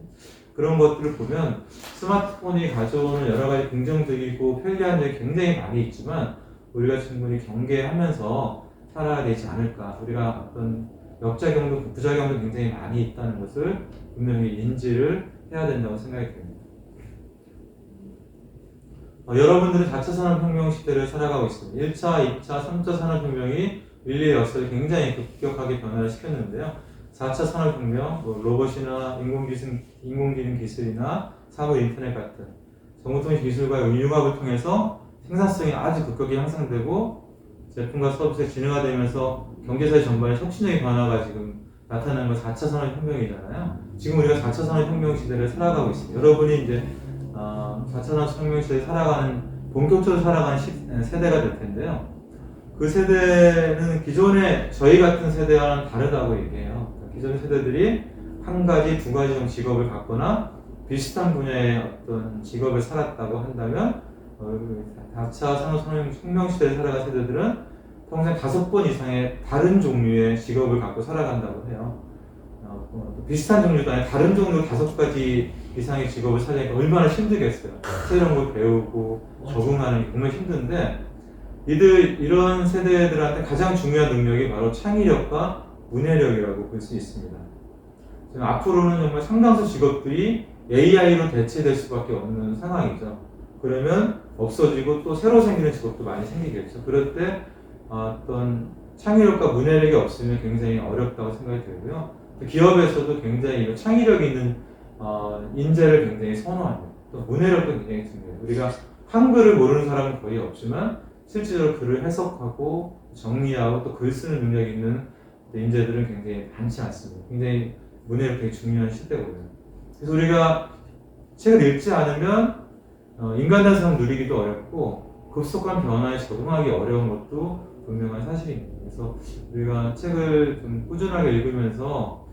그런 것들을 보면 스마트폰이 가져오는 여러 가지 긍정적이고 편리한 점이 굉장히 많이 있지만 우리가 충분히 경계하면서 살아야 되지 않을까. 우리가 어떤 역작용도 부작용도 굉장히 많이 있다는 것을 분명히 인지를 해야 된다고 생각이 듭니다. 여러분들은 4차 산업혁명 시대를 살아가고 있습니다. 1차, 2차, 3차 산업혁명이 인류의 역사를 굉장히 급격하게 변화를 시켰는데요. 4차 산업혁명, 로봇이나 인공지능 기술이나 사물 인터넷 같은 정보통신 기술과 융합을 통해서 생산성이 아주 급격히 향상되고 제품과 서비스가 진화되면서 경제사의 전반에 혁신적인 변화가 지금 나타나는 건 4차 산업혁명이잖아요. 지금 우리가 4차 산업혁명 시대를 살아가고 있습니다. 여러분이 이제 4차 산업혁명 시대를 본격적으로 살아가는 세대가 될 텐데요. 그 세대는 기존의 저희 같은 세대와는 다르다고 얘기해요. 기존의 세대들이 한 가지, 두 가지 정도 직업을 갖거나 비슷한 분야의 어떤 직업을 살았다고 한다면 4차 산업혁명 시대를 살아간 세대들은 평생 5번 이상의 다른 종류의 직업을 갖고 살아간다고 해요. 비슷한 종류도 아니라 다른 종류 5가지 이상의 직업을 살려니까 얼마나 힘들겠어요. 새로운 걸 배우고 적응하는 게 정말 힘든데 이런 세대들한테 가장 중요한 능력이 바로 창의력과 문해력이라고 볼 수 있습니다. 앞으로는 정말 상당수 직업들이 AI로 대체될 수밖에 없는 상황이죠. 그러면 없어지고 또 새로 생기는 직업도 많이 생기겠죠. 그럴 때 어떤 창의력과 문해력이 없으면 굉장히 어렵다고 생각이 들고요. 기업에서도 굉장히 창의력 있는 인재를 굉장히 선호합니다. 또 문해력도 굉장히 중요해요. 우리가 한글을 모르는 사람은 거의 없지만 실제로 글을 해석하고 정리하고 또 글 쓰는 능력이 있는 인재들은 굉장히 많지 않습니다. 굉장히 문해력 되게 중요한 시대거든요. 그래서 우리가 책을 읽지 않으면 인간다운 삶 누리기도 어렵고 급속한 변화에 적응하기 어려운 것도 분명한 사실입니다. 그래서 우리가 책을 좀 꾸준하게 읽으면서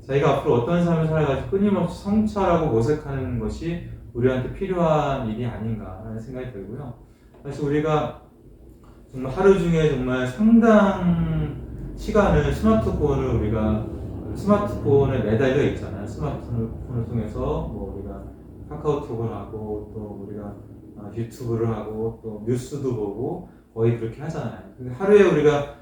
자기가 앞으로 어떤 삶을 살아갈지 끊임없이 성찰하고 모색하는 것이 우리한테 필요한 일이 아닌가라는 생각이 들고요. 사실 우리가 정말 하루 중에 정말 상당 시간을 스마트폰에 매달려 있잖아요. 스마트폰을 통해서 우리가 카카오톡을 하고 또 우리가 유튜브를 하고 또 뉴스도 보고 거의 그렇게 하잖아요. 근데 하루에 우리가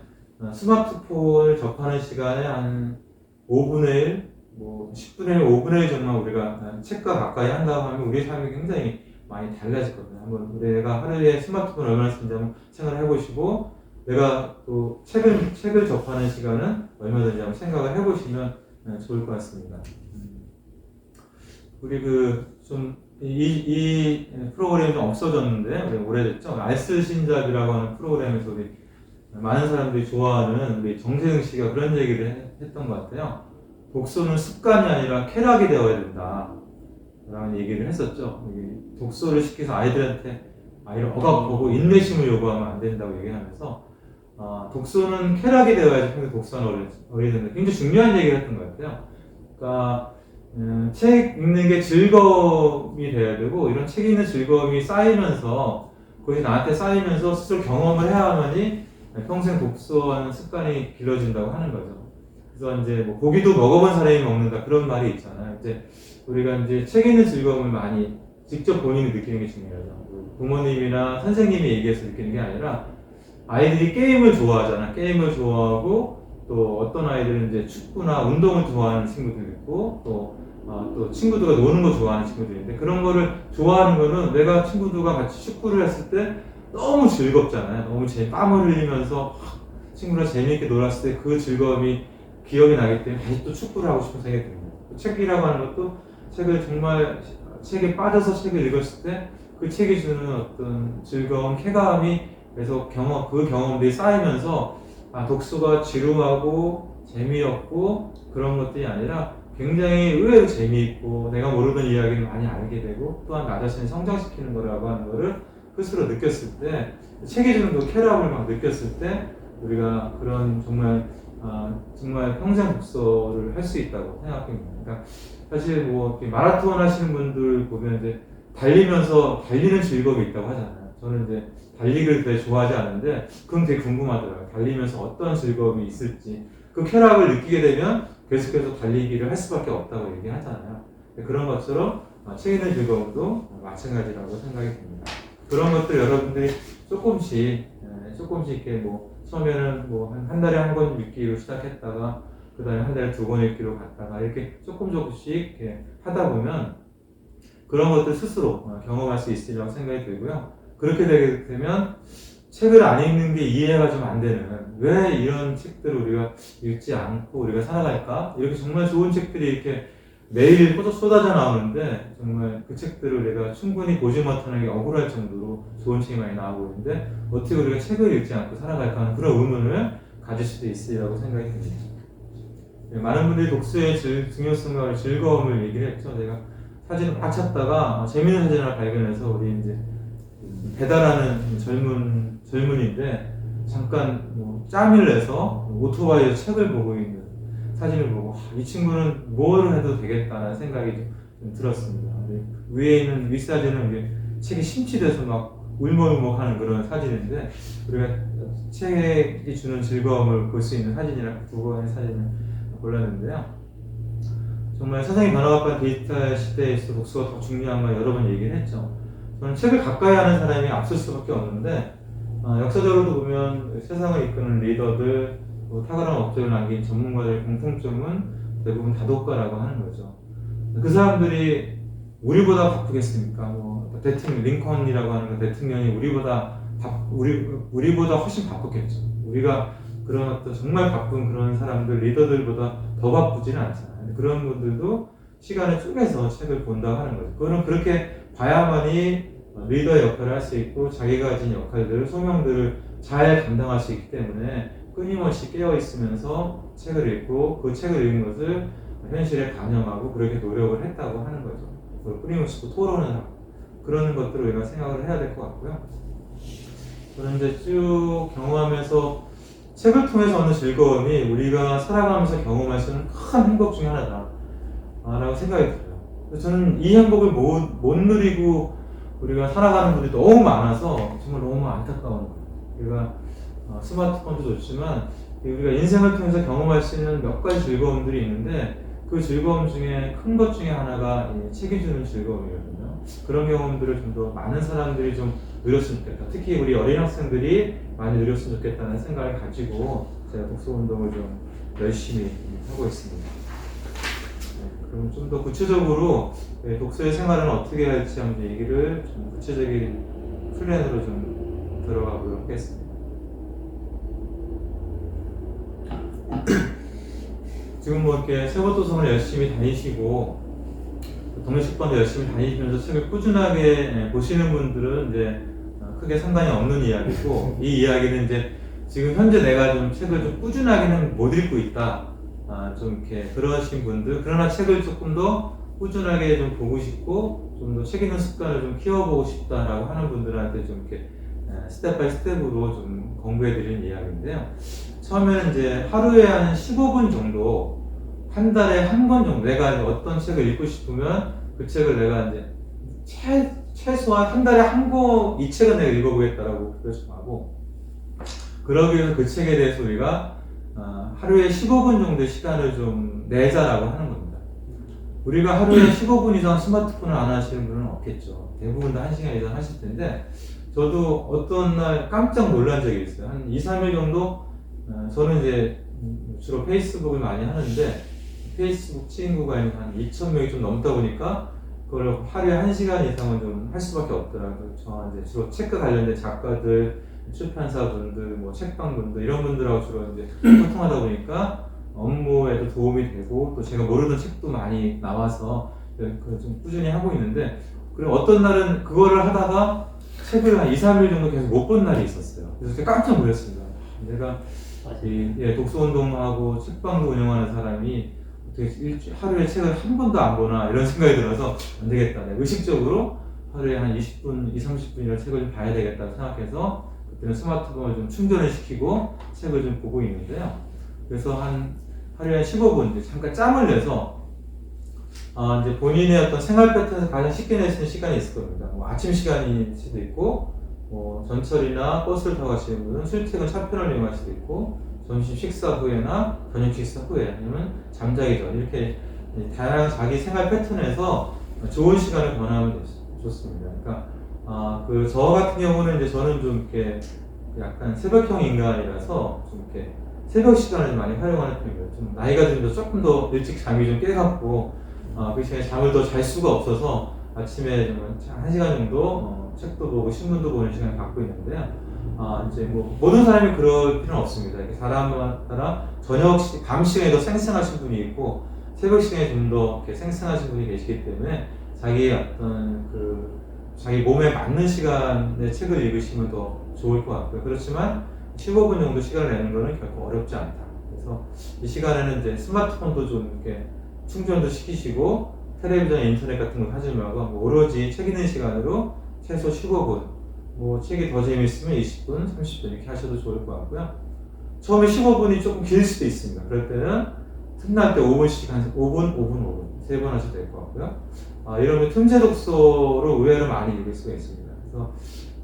스마트폰을 접하는 시간에 한 5분의 1, 10분의 1, 5분의 1 정도만 우리가 책과 가까이 한다고 하면 우리의 삶이 굉장히 많이 달라지거든요. 한번 내가 하루에 스마트폰을 얼마나 쓰는지 한번 생각을 해보시고 내가 또 책을 접하는 시간은 얼마든지 한번 생각을 해보시면 좋을 것 같습니다. 우리 이 프로그램이 좀 없어졌는데 오래됐죠. 알쓸신잡이라고 하는 프로그램에서 우리 많은 사람들이 좋아하는 우리 정세영 씨가 그런 얘기를 했던 것 같아요. 독서는 습관이 아니라 쾌락이 되어야 된다 라는 얘기를 했었죠. 독서를 시켜서 아이를 억압하고 인내심을 요구하면 안 된다고 얘기하면서 독서는 쾌락이 되어야지 평소 독서는 어리는데 굉장히 중요한 얘기를 했던 것 같아요. 그러니까 책 읽는 게 즐거움이 돼야 되고 이런 책 읽는 즐거움이 쌓이면서 그것이 나한테 쌓이면서 스스로 경험을 해야만이 평생 독서하는 습관이 길러진다고 하는 거죠. 그래서 이제 고기도 먹어본 사람이 먹는다 그런 말이 있잖아요. 이제 우리가 이제 책 읽는 즐거움을 많이 직접 본인이 느끼는 게 중요하죠. 부모님이나 선생님이 얘기해서 느끼는 게 아니라 아이들이 게임을 좋아하잖아. 게임을 좋아하고 또 어떤 아이들은 이제 축구나 운동을 좋아하는 친구들이 있고 또 친구들과 노는 거 좋아하는 친구들인데 그런 거를 좋아하는 거는 내가 친구들과 같이 축구를 했을 때 너무 즐겁잖아요. 너무 땀을 흘리면서 친구랑 재미있게 놀았을 때 그 즐거움이 기억이 나기 때문에 다시 또 축구를 하고 싶은 생각이 듭니다. 책이라고 하는 것도 책에 빠져서 책을 읽었을 때 그 책이 주는 어떤 즐거움, 쾌감이 그래서 그 경험들이 쌓이면서 독서가 지루하고 재미없고 그런 것들이 아니라 굉장히 의외로 재미있고 내가 모르는 이야기를 많이 알게 되고 또한 나 자신을 성장시키는 거라고 하는 거를 스스로 느꼈을 때 책이 주는 그 쾌락을 막 느꼈을 때 우리가 그런 정말 평생 독서를 할 수 있다고 생각합니다. 그러니까 사실 마라톤 하시는 분들 보면 이제 달리는 즐거움이 있다고 하잖아요. 저는 이제 달리기를 되게 좋아하지 않는데 그건 되게 궁금하더라고요. 달리면서 어떤 즐거움이 있을지 그 쾌락을 느끼게 되면 계속해서 달리기를 할 수밖에 없다고 얘기하잖아요. 그런 것처럼 책 읽는 즐거움도 마찬가지라고 생각이 듭니다. 그런 것들 여러분들이 조금씩 이렇게 처음에는 한 달에 한 권 읽기로 시작했다가 그 다음에 한 달에 2권 읽기로 갔다가 이렇게 조금씩 이렇게 하다 보면 그런 것들 스스로 경험할 수 있으리라고 생각이 들고요. 그렇게 되게 되면 책을 안 읽는 게 이해가 좀 안 되는, 왜 이런 책들을 우리가 읽지 않고 우리가 살아갈까? 이렇게 정말 좋은 책들이 이렇게 매일 쏟아져 나오는데 정말 그 책들을 내가 충분히 보지 못하는 게 억울할 정도로 좋은 책이 많이 나오고 있는데 어떻게 우리가 책을 읽지 않고 살아갈까 하는 그런 의문을 가질 수도 있으리라고 생각이 듭니다. 많은 분들이 독서의 중요성과 즐거움을 얘기를 했죠. 제가 사진을 막 찾다가 재밌는 사진을 하나 발견해서 우리 이제 배달하는 젊은인데 잠깐 짬을 내서 오토바이에서 책을 보고 있는 사진을 보고 이 친구는 뭘 해도 되겠다는 생각이 좀 들었습니다. 위에 있는 윗사진은 책이 심취돼서 막 울먹울먹하는 그런 사진인데 우리가 책이 주는 즐거움을 볼 수 있는 사진이라 두 번의 사진을 골랐는데요. 정말 세상이 변화가pan 디지털 시대에서 독서가 더 중요한 걸 여러 번 얘기를 했죠. 저는 책을 가까이 하는 사람이 앞설 수밖에 없는데 역사적으로도 보면 세상을 이끄는 리더들, 탁월한 업적을 남긴 전문가들의 공통점은 대부분 다독가라고 하는 거죠. 그 사람들이 우리보다 바쁘겠습니까? 대통령 링컨이라고 하는 그 대통령이 우리보다 훨씬 바쁘겠죠. 우리가 그런 어떤 정말 바쁜 그런 사람들, 리더들보다 더 바쁘지는 않잖아요. 그런 분들도 시간을 쪼개서 책을 본다고 하는 거죠. 그거는 그렇게 봐야만이 리더의 역할을 할 수 있고 자기가 가진 역할들을, 소명들을 잘 감당할 수 있기 때문에 끊임없이 깨어 있으면서 책을 읽고 그 책을 읽은 것을 현실에 반영하고 그렇게 노력을 했다고 하는 거죠. 끊임없이 또 토론을 하고 그런 것들을 우리가 생각을 해야 될 것 같고요. 저는 이제 쭉 경험하면서 책을 통해서 얻는 즐거움이 우리가 살아가면서 경험할 수 있는 큰 행복 중에 하나다 라고 생각이 들어요. 저는 이 행복을 못 누리고 우리가 살아가는 분들이 너무 많아서 정말 너무 안타까운 거예요. 우리가 스마트폰도 좋지만 우리가 인생을 통해서 경험할 수 있는 몇 가지 즐거움들이 있는데 그 즐거움 중에 큰 것 중에 하나가 책이 주는 즐거움이거든요. 그런 경험들을 좀 더 많은 사람들이 좀 누렸으면 좋겠다. 특히 우리 어린 학생들이 많이 누렸으면 좋겠다는 생각을 가지고 제가 독서 운동을 좀 열심히 하고 있습니다. 그럼 좀 더 구체적으로 독서의 생활은 어떻게 할지 한번 얘기를 좀 구체적인 플랜으로 좀 들어가 보도록 하겠습니다. 지금 이렇게 세월도서관을 열심히 다니시고 동네식반도 열심히 다니시면서 책을 꾸준하게 보시는 분들은 이제 크게 상관이 없는 이야기고 이 이야기는 이제 지금 현재 내가 좀 책을 좀 꾸준하게는 못 읽고 있다. 좀 이렇게 그러신 분들, 그러나 책을 조금 더 꾸준하게 좀 보고 싶고 좀 더 책 읽는 습관을 좀 키워보고 싶다라고 하는 분들한테 좀 이렇게 스텝 바이 스텝으로 좀 공부해드리는 이야기인데요. 처음에는 이제 하루에 한 15분 정도, 한 달에 한 권 정도, 내가 이제 어떤 책을 읽고 싶으면 그 책을 내가 이제 최소한 한 달에 한 권, 이 책은 내가 읽어보겠다라고 결심하고, 그러기 위해서 그 책에 대해서 우리가 하루에 15분 정도의 시간을 좀 내자라고 하는 겁니다. 우리가 하루에 15분 이상 스마트폰을 안 하시는 분은 없겠죠. 대부분 다 1시간 이상 하실 텐데, 저도 어떤 날 깜짝 놀란 적이 있어요. 한 2, 3일 정도, 저는 이제 주로 페이스북을 많이 하는데, 페이스북 친구가 한 2,000명이 좀 넘다 보니까, 그걸 하루에 1시간 이상은 좀 할 수밖에 없더라고요. 저 이제 주로 책과 관련된 작가들, 출판사분들, 책방분들, 이런 분들하고 주로 이제 소통하다 보니까 업무에도 도움이 되고, 또 제가 모르던 책도 많이 나와서 좀 꾸준히 하고 있는데, 그리고 어떤 날은 그거를 하다가 책을 한 2, 3일 정도 계속 못 본 날이 있었어요. 그래서 제가 깜짝 놀랐습니다. 내가 독서 운동하고 책방도 운영하는 사람이 어떻게 하루에 책을 한 번도 안 보나 이런 생각이 들어서 안 되겠다. 내가 의식적으로 하루에 한 20분, 20, 30분이라도 책을 좀 봐야 되겠다고 생각해서 그때는 스마트폰을 좀 충전을 시키고 책을 좀 보고 있는데요. 그래서 하루에 15분 잠깐 짬을 내서 이제 본인의 어떤 생활 패턴에서 가장 쉽게 낼 수 있는 시간이 있을 겁니다. 아침 시간일 수도 있고, 전철이나 버스를 타고 가시는 분은 출퇴근 차편을 이용할 수도 있고, 점심 식사 후에나 저녁 식사 후에, 아니면 잠자기 전, 이렇게 다양한 자기 생활 패턴에서 좋은 시간을 권하면 좋습니다. 그러니까 저 같은 경우는 이제 저는 좀 이렇게 약간 새벽형 인간이라서 좀 이렇게 새벽 시간을 좀 많이 활용하는 편입니다. 좀 나이가 들면서 조금 더 일찍 잠이 좀 깨갖고 그 시간에 잠을 더 잘 수가 없어서 아침에 좀 1시간 정도 책도 보고 신문도 보는 시간을 갖고 있는데요. 이제 뭐 모든 사람이 그럴 필요는 없습니다. 이렇게 사람마다 밤 시간에 더 생생하신 분이 있고 새벽 시간에 좀 더 이렇게 생생하신 분이 계시기 때문에 자기의 어떤 자기 몸에 맞는 시간에 책을 읽으시면 더 좋을 것 같고요. 그렇지만 15분 정도 시간을 내는 것은 결코 어렵지 않다. 그래서 이 시간에는 이제 스마트폰도 좀 이렇게 충전도 시키시고 텔레비전, 인터넷 같은 거 하지 말고 오로지 책 읽는 시간으로 최소 15분, 뭐 책이 더 재밌으면 20분, 30분 이렇게 하셔도 좋을 것 같고요. 처음에 15분이 조금 길 수도 있습니다. 그럴 때는 틈날 때 5분씩 한 5분, 5분, 3번 하셔도 될 것 같고요. 이러면 틈새 독서로 의외로 많이 읽을 수가 있습니다. 그래서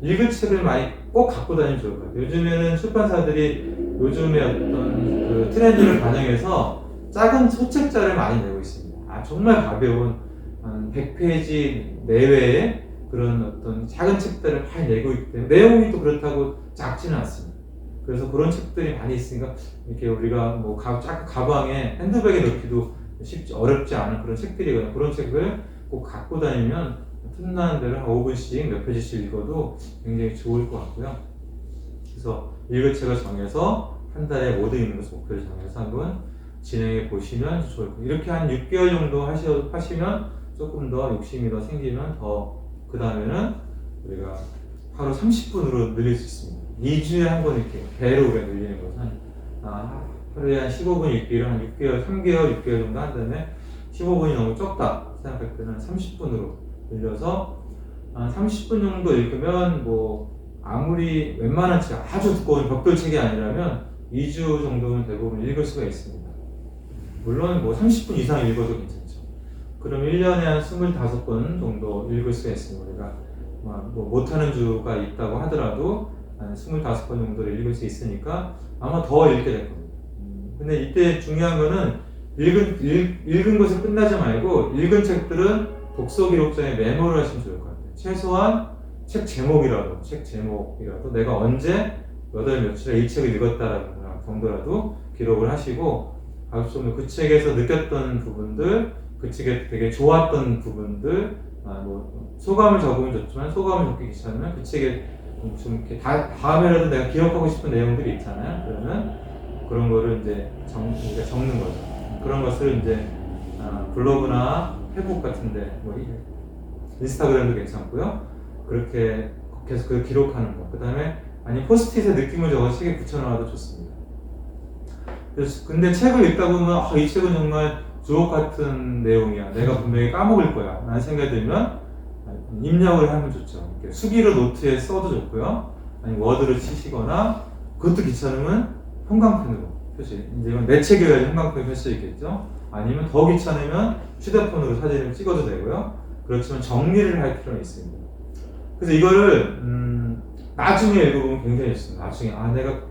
읽을 책을 많이 꼭 갖고 다니면 좋을 것 같아요. 요즘에는 출판사들이 요즘에 어떤 트렌드를 반영해서 작은 소책자를 많이 내고 있습니다. 정말 가벼운 한 100페이지 내외의 그런 어떤 작은 책들을 많이 내고 있기 때문에 내용이 또 그렇다고 작지는 않습니다. 그래서 그런 책들이 많이 있으니까 이렇게 우리가 뭐 가방에 핸드백에 넣기도 어렵지 않은 그런 책들이거든요. 그런 책을 꼭 갖고 다니면 틈나는 대로 한 5분씩 몇 페이지씩 읽어도 굉장히 좋을 것 같고요. 그래서 읽을 책을 정해서 한 달에 뭐 읽는 것을 목표를 정해서 한번 진행해 보시면 좋을 거예요. 이렇게 한 6개월 정도 하시면 조금 더 욕심이 더 생기면 그 다음에는 우리가 하루 30분으로 늘릴 수 있습니다. 2주에 한 번 이렇게 배로 우리가 늘리는 것은 하루에 한 15분 읽기를 한 6개월, 3개월, 6개월 정도 한 다음에 15분이 너무 적다 생각할 때는 30분으로 늘려서 한 30분 정도 읽으면 뭐 아무리 웬만한 책, 아주 두꺼운 벽돌책이 아니라면 2주 정도는 대부분 읽을 수가 있습니다. 물론 뭐 30분 이상 읽어도 괜찮죠. 그럼 1년에 한 25번 정도 읽을 수가 있습니다. 우리가 뭐 못하는 주가 있다고 하더라도 한 25번 정도를 읽을 수 있으니까 아마 더 읽게 될 겁니다. 근데 이때 중요한 거는 읽은 것에 끝나지 말고 읽은 책들은 독서 기록장에 메모를 하시면 좋을 것 같아요. 최소한 책 제목이라도 내가 언제 몇 월 며칠에 이 책을 읽었다라는 정도라도 기록을 하시고 그 책에서 느꼈던 부분들, 그 책에 되게 좋았던 부분들, 뭐 소감을 적으면 좋지만 소감을 적기 귀찮으면 그 책에 좀 이렇게 다음에라도 내가 기억하고 싶은 내용들이 있잖아요. 그러면 그런 거를 이제 적는 거죠. 그런 것을 이제 블로그나 페북 같은데 뭐 인스타그램도 괜찮고요. 그렇게 계속 기록하는 거. 그 다음에 포스트잇에 느낌을 적어서 책에 붙여놔도 좋습니다. 근데 책을 읽다 보면 이 책은 정말 주옥 같은 내용이야. 내가 분명히 까먹을 거야. 라는 생각이 들면 입력을 하면 좋죠. 이렇게 수기로 노트에 써도 좋고요. 아니면 워드를 치시거나 그것도 귀찮으면 형광펜으로 표시. 이제 이건 내 책이어야지 형광펜 표시 있겠죠. 아니면 더 귀찮으면 휴대폰으로 사진을 찍어도 되고요. 그렇지만 정리를 할 필요는 있습니다. 그래서 이거를 나중에 읽어보면 굉장히 좋습니다. 나중에 내가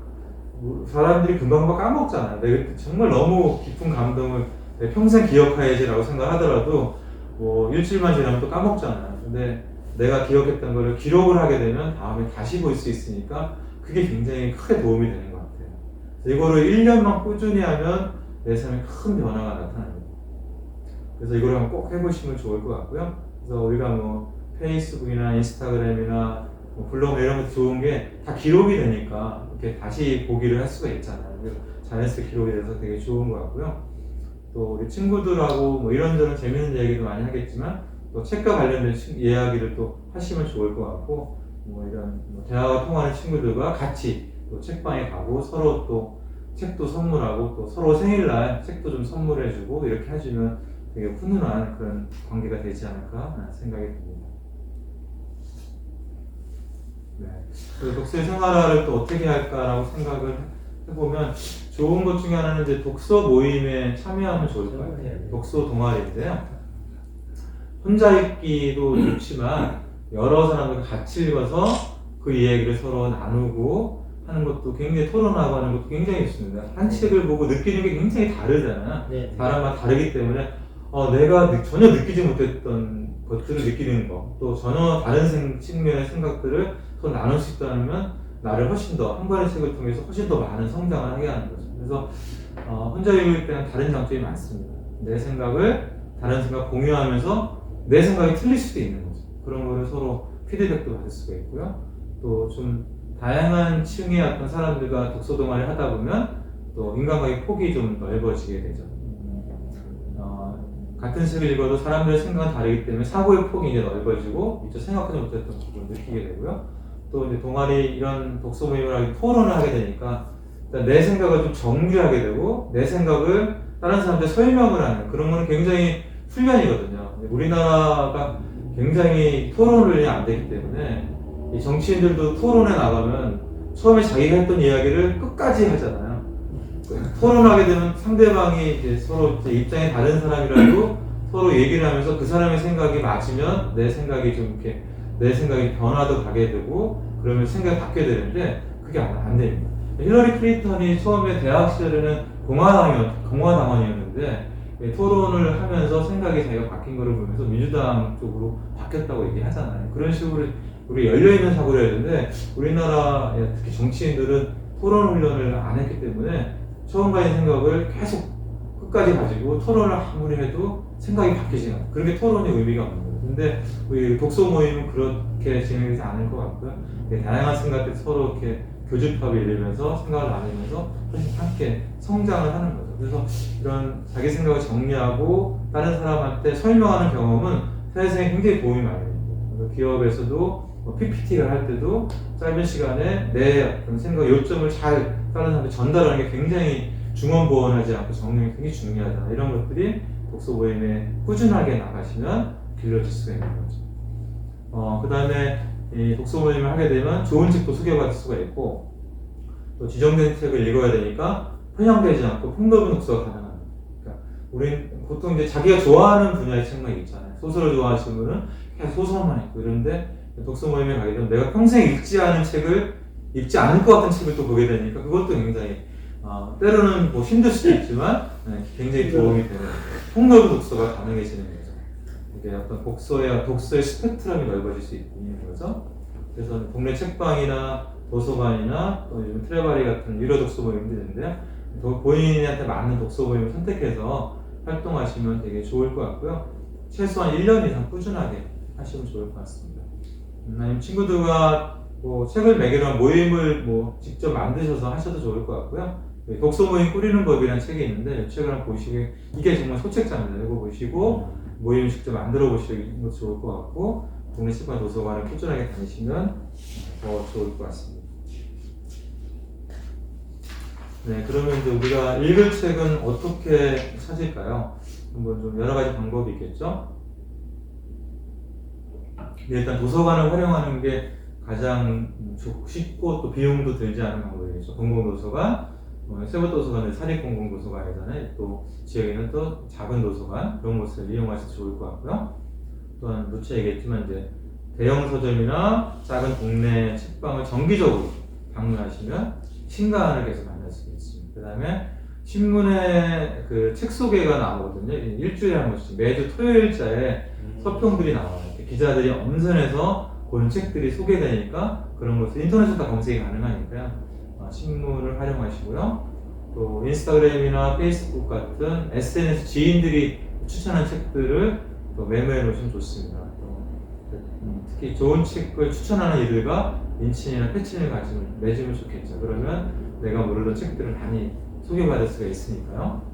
사람들이 금방 까먹잖아요. 내가 정말 너무 깊은 감동을 평생 기억해야지라고 생각하더라도 뭐 일주일만 지나면 또 까먹잖아요. 근데 내가 기억했던 거를 기록을 하게 되면 다음에 다시 볼 수 있으니까 그게 굉장히 크게 도움이 되는 것 같아요. 그래서 이거를 1년만 꾸준히 하면 내 삶에 큰 변화가 나타납니다. 그래서 이걸 한번 꼭 해보시면 좋을 것 같고요. 그래서 우리가 뭐 페이스북이나 인스타그램이나 뭐 블로그 이런 것도 좋은 게 다 기록이 되니까 이렇게 다시 보기를 할 수가 있잖아요. 그래서 자연스럽게 기록이 돼서 되게 좋은 것 같고요. 또 우리 친구들하고 뭐 이런저런 재밌는 얘기도 많이 하겠지만 또 책과 관련된 이야기를 또 하시면 좋을 것 같고 뭐 이런 대화가 통하는 친구들과 같이 또 책방에 가고 서로 또 책도 선물하고 또 서로 생일날 책도 좀 선물해주고 이렇게 해주면 되게 훈훈한 그런 관계가 되지 않을까 생각이 듭니다. 네. 그래서 독서의 생활화를 또 어떻게 할까라고 생각을 해보면 좋은 것 중에 하나는 이제 독서 모임에 참여하면 좋을 것 같아요. 독서 동아리인데요. 혼자 읽기도 좋지만 여러 사람들과 같이 읽어서 그 이야기를 서로 나누고 하는 것도 굉장히 토론하고 하는 것도 굉장히 좋습니다. 한 책을 보고 느끼는 게 굉장히 다르잖아요. 사람마다 다르기 때문에 내가 전혀 느끼지 못했던 것들을 느끼는 거, 또 전혀 다른 측면의 생각들을 더 나눌 수 있다면 나를 훨씬 더 한 권의 책을 통해서 훨씬 더 많은 성장을 하게 하는 거죠. 그래서 혼자 읽을 때는 다른 장점이 많습니다. 내 생각을 다른 생각 공유하면서 내 생각이 틀릴 수도 있는 거죠. 그런 거를 서로 피드백도 받을 수가 있고요. 또 좀 다양한 층의 어떤 사람들과 독서 동아리를 하다 보면 또 인간관계 폭이 좀 넓어지게 되죠. 같은 책을 읽어도 사람들의 생각은 다르기 때문에 사고의 폭이 이제 넓어지고 미처 생각하지 못했던 부분을 느끼게 되고요. 또 이제 동아리 이런 독서 모임을 하게 토론을 하게 되니까 일단 내 생각을 좀 정리하게 되고 내 생각을 다른 사람한테 설명을 하는 그런 거는 굉장히 훈련이거든요. 우리나라가 굉장히 토론을 안 되기 때문에 이 정치인들도 토론에 나가면 처음에 자기가 했던 이야기를 끝까지 하잖아요. 토론하게 되면 상대방이 이제 서로 이제 입장이 다른 사람이라도 서로 얘기를 하면서 그 사람의 생각이 맞으면 내 생각이 좀 이렇게 내 생각이 변화도 가게 되고 그러면 생각이 바뀌게 되는데 그게 안 됩니다. 힐러리 클린턴이 처음에 대학 시절에는 공화당원이었는데 토론을 하면서 생각이 자기가 바뀐 거를 보면서 민주당 쪽으로 바뀌었다고 얘기하잖아요. 그런 식으로 우리 열려있는 사고를 해야 되는데 우리나라 특히 정치인들은 토론 훈련을 안 했기 때문에 처음 가진 생각을 계속 끝까지 가지고 토론을 아무리 해도 생각이 바뀌지 않아요. 그런 게 토론의 의미가 없는 거예요. 근데 우리 독서 모임은 그렇게 진행되지 않을 것 같고요. 다양한 생각들 서로 이렇게 교집합을 이루면서 생각을 나누면서 함께 성장을 하는 거죠. 그래서 이런 자기 생각을 정리하고 다른 사람한테 설명하는 경험은 사회생에 굉장히 도움이 많이 됩니다. 기업에서도 PPT를 할 때도 짧은 시간에 내 어떤 생각, 요점을 잘 다른 사람한테 전달하는 게 굉장히 중언부언하지 않고 정리가 굉장히 중요하다. 이런 것들이 독서 모임에 꾸준하게 나가시면 길러질 수가 있는 거죠. 그 다음에 이 독서 모임을 하게 되면 좋은 책도 소개받을 수가 있고 또 지정된 책을 읽어야 되니까 편향되지 않고 풍부한 독서가 가능합니다. 그러니까 우린 보통 이제 자기가 좋아하는 분야의 책만 있잖아요. 소설을 좋아하시는 분은 그냥 소설만 읽고 이런데 독서 모임에 가게 되면 내가 평생 읽지 않은 책을 읽지 않을 것 같은 책을 또 보게 되니까 그것도 굉장히 때로는 뭐 힘들 수도 있지만 굉장히 도움이 되는 폭넓은 독서가 가능해지는 거죠. 이게 어떤 독서의 스펙트럼이 넓어질 수 있는 거죠. 그래서 동네 책방이나 도서관이나 또 요즘 트레바리 같은 유료 독서 모임도 있는데요. 본인한테 맞는 독서 모임을 선택해서 활동하시면 되게 좋을 것 같고요. 최소한 1년 이상 꾸준하게 하시면 좋을 것 같습니다. 아니면 친구들과 뭐 책을 매개로 한 모임을 뭐 직접 만드셔서 하셔도 좋을 것 같고요. 독서 모임 꾸리는 법이라는 책이 있는데 이 책을 한번 보시게 이게 정말 소책자입니다. 이거 보시고 모임 직접 만들어 보시는 것도 좋을 것 같고 동네 책방 도서관을 꾸준하게 다니시면 더 좋을 것 같습니다. 네, 그러면 이제 우리가 읽을 책은 어떻게 찾을까요? 한번 좀 여러 가지 방법이 있겠죠? 네, 일단 도서관을 활용하는 게 가장 쉽고 또 비용도 들지 않은 방법이겠죠. 공공도서관, 세부도서관은 사립공공도서관이잖아요. 또 지역에는 또 작은 도서관 그런 곳을 이용하셔도 좋을 것 같고요. 또한 누차 얘기했지만 이제 대형 서점이나 작은 동네 책방을 정기적으로 방문하시면 신간을 계속 만날 수 있습니다. 그 다음에 신문에 그 책 소개가 나오거든요. 일주일에 한 번씩 매주 토요일자에 서평들이 나와요. 기자들이 엄선해서 본 책들이 소개되니까 그런 것을 인터넷에서 다 검색이 가능하니까요. 신문을 활용하시고요. 또 인스타그램이나 페이스북 같은 SNS 지인들이 추천한 책들을 또 메모해 놓으시면 좋습니다. 또 특히 좋은 책을 추천하는 이들과 인친이나 패친을 맺으면 좋겠죠. 그러면 내가 모르던 책들을 많이 소개받을 수가 있으니까요.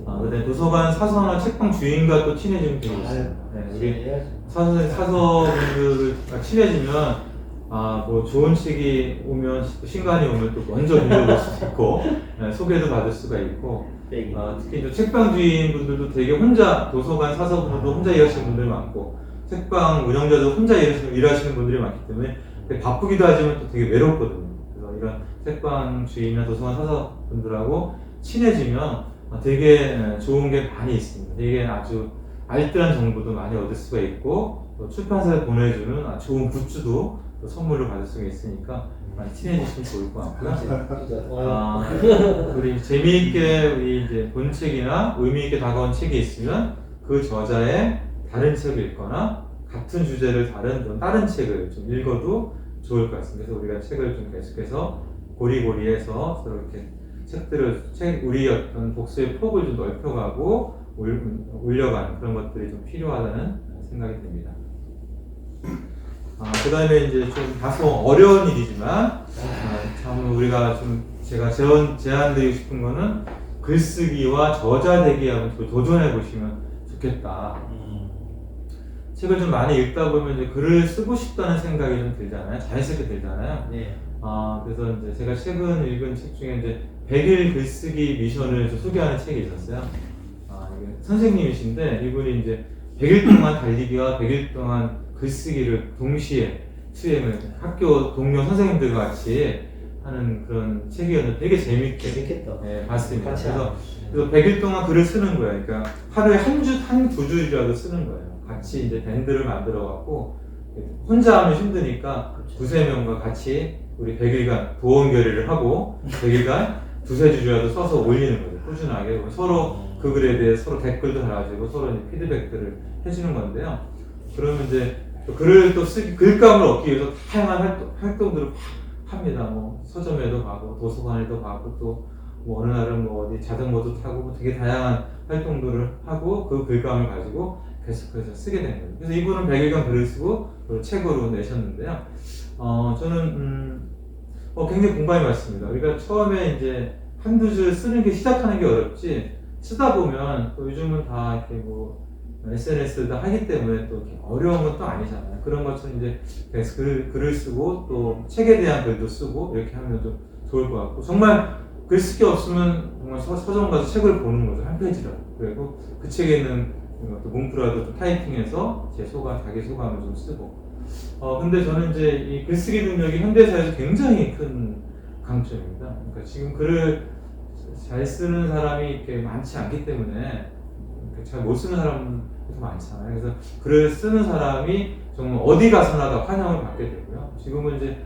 그다음에 도서관 사서나 책방 주인과 또 친해지면 되겠어요. 네, 우리 사서분들을 친해지면 뭐 좋은 책이 오면 신간이 오면 또 먼저 읽어볼 수도 있고 소개도 받을 수가 있고 특히 이제 책방 주인분들도 되게 혼자 도서관 사서분들도 혼자 일하시는 분들이 많고 책방 운영자도 혼자 일하시는 분들이 많기 때문에 되게 바쁘기도 하지만 또 되게 외롭거든요. 그래서 이런 책방 주인이나 도서관 사서분들하고 친해지면 되게 좋은 게 많이 있습니다. 되게 아주 알뜰한 정보도 많이 얻을 수가 있고 또 출판사에 보내주는 좋은 굿즈도 또 선물로 받을 수가 있으니까 많이 친해지시면 좋을 것 같고요. 우리 재미있게 우리 이제 본 책이나 의미있게 다가온 책이 있으면 그 저자의 다른 책을 읽거나 같은 주제를 다른 책을 좀 읽어도 좋을 것 같습니다. 그래서 우리가 책을 좀 계속해서 고리고리해서 서로 이렇게 우리 어떤 독서의 폭을 좀 넓혀가고 올려가는 그런 것들이 좀 필요하다는 생각이 듭니다. 그 다음에 이제 좀 다소 어려운 일이지만, 참 우리가 좀 제가 제안드리고 싶은 거는 글쓰기와 저자되기 한번 도전해 보시면 좋겠다. 책을 좀 많이 읽다 보면 이제 글을 쓰고 싶다는 생각이 좀 들잖아요. 자연스럽게 들잖아요. 네. 그래서 이제 제가 최근 읽은 책 중에 이제 100일 글쓰기 미션을 좀 소개하는 책이 있었어요. 이게 선생님이신데 이분이 이제 100일 동안 달리기와 100일 동안 글쓰기를 동시에 수행을 학교 동료 선생님들과 같이 하는 그런 책이었는데 되게 재밌겠다. 네, 봤습니다. 그래서 100일 동안 글을 쓰는 거예요. 그러니까 하루에 두 줄이라도 쓰는 거예요. 같이 이제 밴드를 만들어 갖고 혼자 하면 힘드니까 두세 명과 같이 우리 100일간 도원 결의를 하고 100일간 두세 줄이라도 써서 올리는 거예요. 꾸준하게 서로 그 글에 대해 서로 댓글도 달아주고 서로 이제 피드백들을 해주는 건데요. 그러면 이제 글을 또 글감을 얻기 위해서 다양한 활동들을 합니다. 뭐 서점에도 가고 도서관에도 가고 또 뭐 어느 날은 뭐 어디 자전거도 타고 뭐 되게 다양한 활동들을 하고 그 글감을 가지고 계속해서 쓰게 된 거예요. 그래서 이분은 100일간 글을 쓰고 그걸 책으로 내셨는데요. 저는 굉장히 공감이 많습니다. 우리가 처음에 이제 한두 줄 쓰는 게 시작하는 게 어렵지 쓰다 보면 또 요즘은 다 이렇게 뭐 SNS를 다 하기 때문에 또 이렇게 어려운 건 또 아니잖아요. 그런 것처럼 이제 글을 쓰고 또 책에 대한 글도 쓰고 이렇게 하면 좀 좋을 것 같고 정말 글쓰기 없으면 정말 서점 가서 책을 보는 거죠. 한 페이지라도. 그리고 그 책에 있는 또 문구라도 좀 타이핑해서 자기 소감을 좀 쓰고. 근데 저는 이제 이 글쓰기 능력이 현대사회에서 굉장히 큰 강점입니다. 그러니까 지금 글을 잘 쓰는 사람이 이렇게 많지 않기 때문에 잘 못 쓰는 사람도 많잖아요. 그래서 글을 쓰는 사람이 정말 어디 가서나 다 환영을 받게 되고요. 지금은 이제